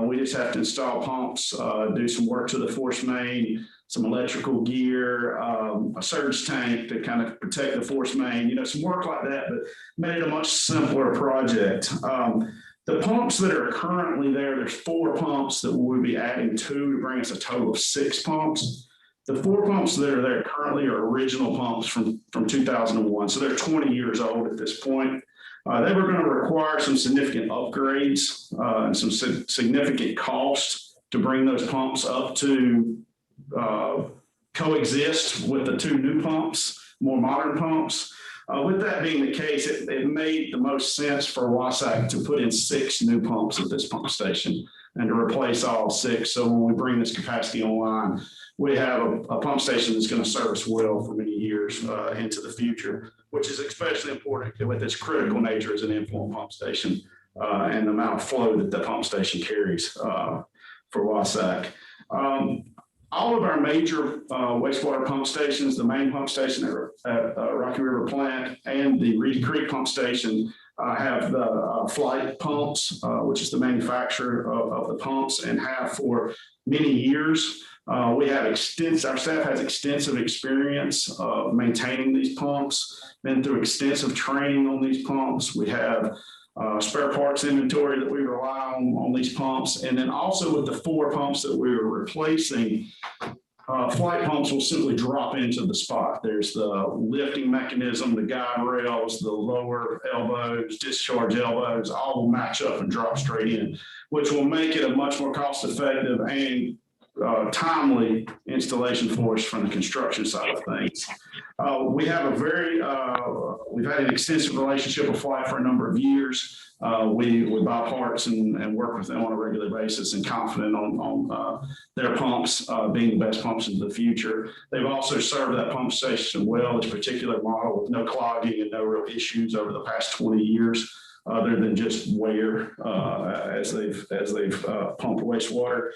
S10: We just have to install pumps, do some work to the force main, some electrical gear, a surge tank to kind of protect the force main, you know, some work like that, but made it a much simpler project. The pumps that are currently there, there's 4 pumps that we'll be adding to bring us a total of 6 pumps. The 4 pumps that are there currently are original pumps from 2001. So they're 20 years old at this point. They were going to require some significant upgrades and some significant costs to bring those pumps up to coexist with the two new pumps, more modern pumps. With that being the case, it made the most sense for WSACC to put in 6 new pumps at this pump station and to replace all 6. So when we bring this capacity online, we have a pump station that's going to serve us well for many years into the future, which is especially important with its critical nature as an influent pump station and the amount of flow that the pump station carries for WSACC. All of our major wastewater pump stations, the main pump station at Rocky River Plant and the Reedy Creek pump station have the Flight pumps, which is the manufacturer of the pumps, and have for many years. We have our staff has extensive experience of maintaining these pumps, been through extensive training on these pumps. We have spare parts inventory that we rely on these pumps. And then also with the 4 pumps that we were replacing, Flight pumps will simply drop into the spot. There's the lifting mechanism, the guide rails, the lower elbows, discharge elbows, all will match up and drop straight in, which will make it a much more cost-effective and timely installation for us from the construction side of things. We have we've had an extensive relationship with Flight for a number of years. We buy parts and work with them on a regular basis and confident on their pumps being the best pumps into the future. They've also served that pump station well, this particular model, with no clogging and no real issues over the past 20 years. Other than just wear as they've pumped wastewater.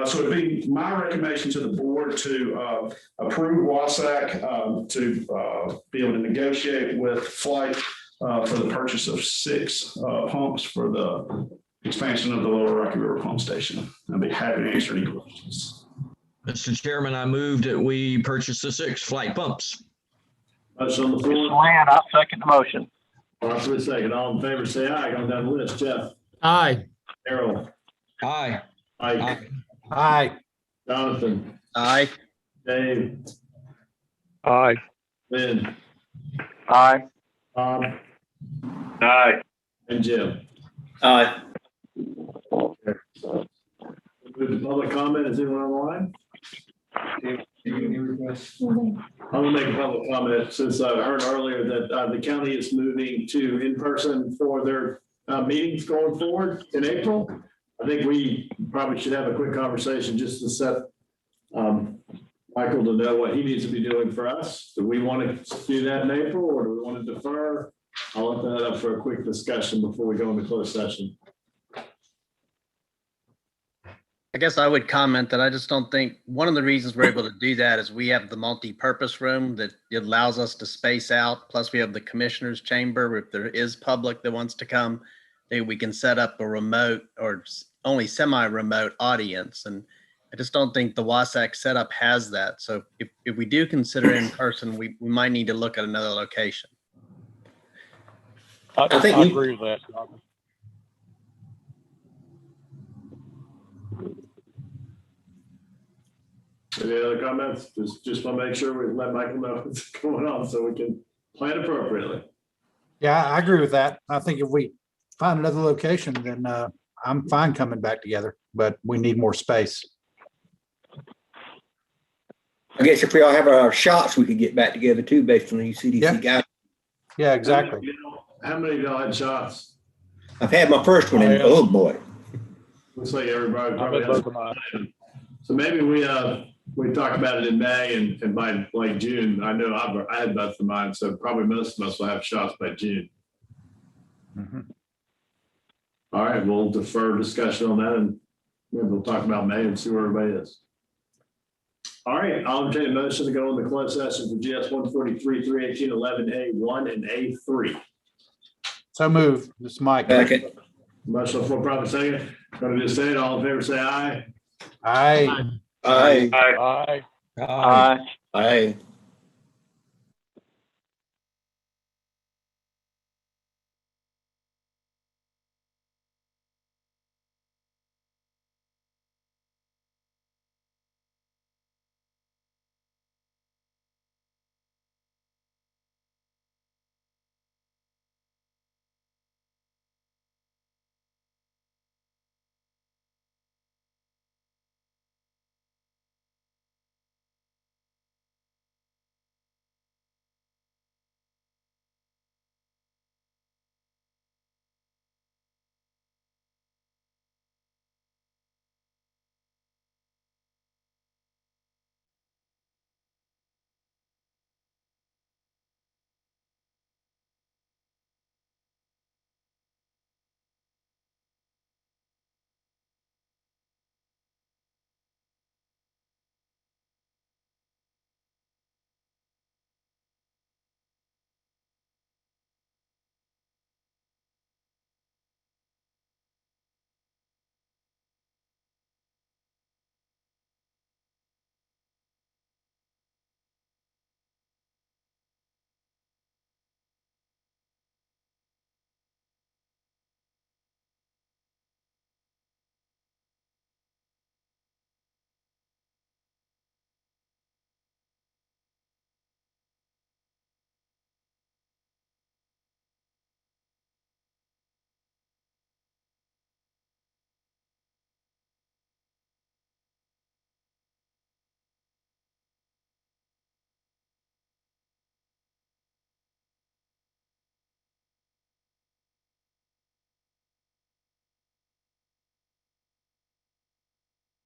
S10: So it'd be my recommendation to the board to approve WSACC to be able to negotiate with Flight for the purchase of 6 pumps for the expansion of the Lower Rocky River Pump Station. I'd be happy to answer any questions.
S4: Mr. Chairman, I move that we purchase the 6 Flight pumps.
S5: Motion on the floor.
S1: Swan, I'll second the motion.
S5: All right, for a second. All in favor, say aye. Going down the list. Jeff.
S12: Aye.
S5: Errol.
S4: Aye.
S5: Mike.
S8: Aye.
S5: Jonathan.
S13: Aye.
S5: Dave.
S3: Aye.
S5: Lynn.
S1: Aye.
S5: Bob.
S2: Aye.
S5: And Jim.
S9: Aye.
S5: Move to public comment. Is anyone online? I'm gonna make a public comment since I heard earlier that the county is moving to in-person for their meetings going forward in April. I think we probably should have a quick conversation just to set Michael to know what he needs to be doing for us. Do we want to do that in April or do we want to defer? I'll open that up for a quick discussion before we go into closed session.
S13: I guess I would comment that I just don't think, one of the reasons we're able to do that is we have the multi-purpose room that it allows us to space out. Plus we have the commissioner's chamber. If there is public that wants to come, then we can set up a remote or only semi-remote audience. And I just don't think the WSACC setup has that. So if we do consider in person, we might need to look at another location.
S3: I agree with that.
S5: Any other comments? Just want to make sure we let Michael know what's going on so we can plan appropriately.
S8: Yeah, I agree with that. I think if we find another location, then I'm fine coming back together, but we need more space.
S9: I guess if we all have our shots, we could get back together too, based on the CDC guys.
S8: Yeah, exactly.
S5: How many of y'all had shots?
S9: I've had my first one, and oh boy.
S5: Looks like everybody
S3: I've
S5: probably
S3: had
S5: has.
S3: both of mine.
S5: So maybe we talk about it in May and by like June. I know I had both of mine, so probably most of us will have shots by June.
S8: Mm-hmm.
S5: All right, we'll defer discussion on that and maybe we'll talk about May and see where everybody is. All right, I'll entertain a motion to go into closed session for GS 143, 318, 11A1 and A3.
S8: So move. This is Mike.
S9: Second.
S5: Motion for proper second. Going to just say it. All in favor, say aye.
S8: Aye.
S9: Aye.
S2: Aye.
S1: Aye.
S9: Aye.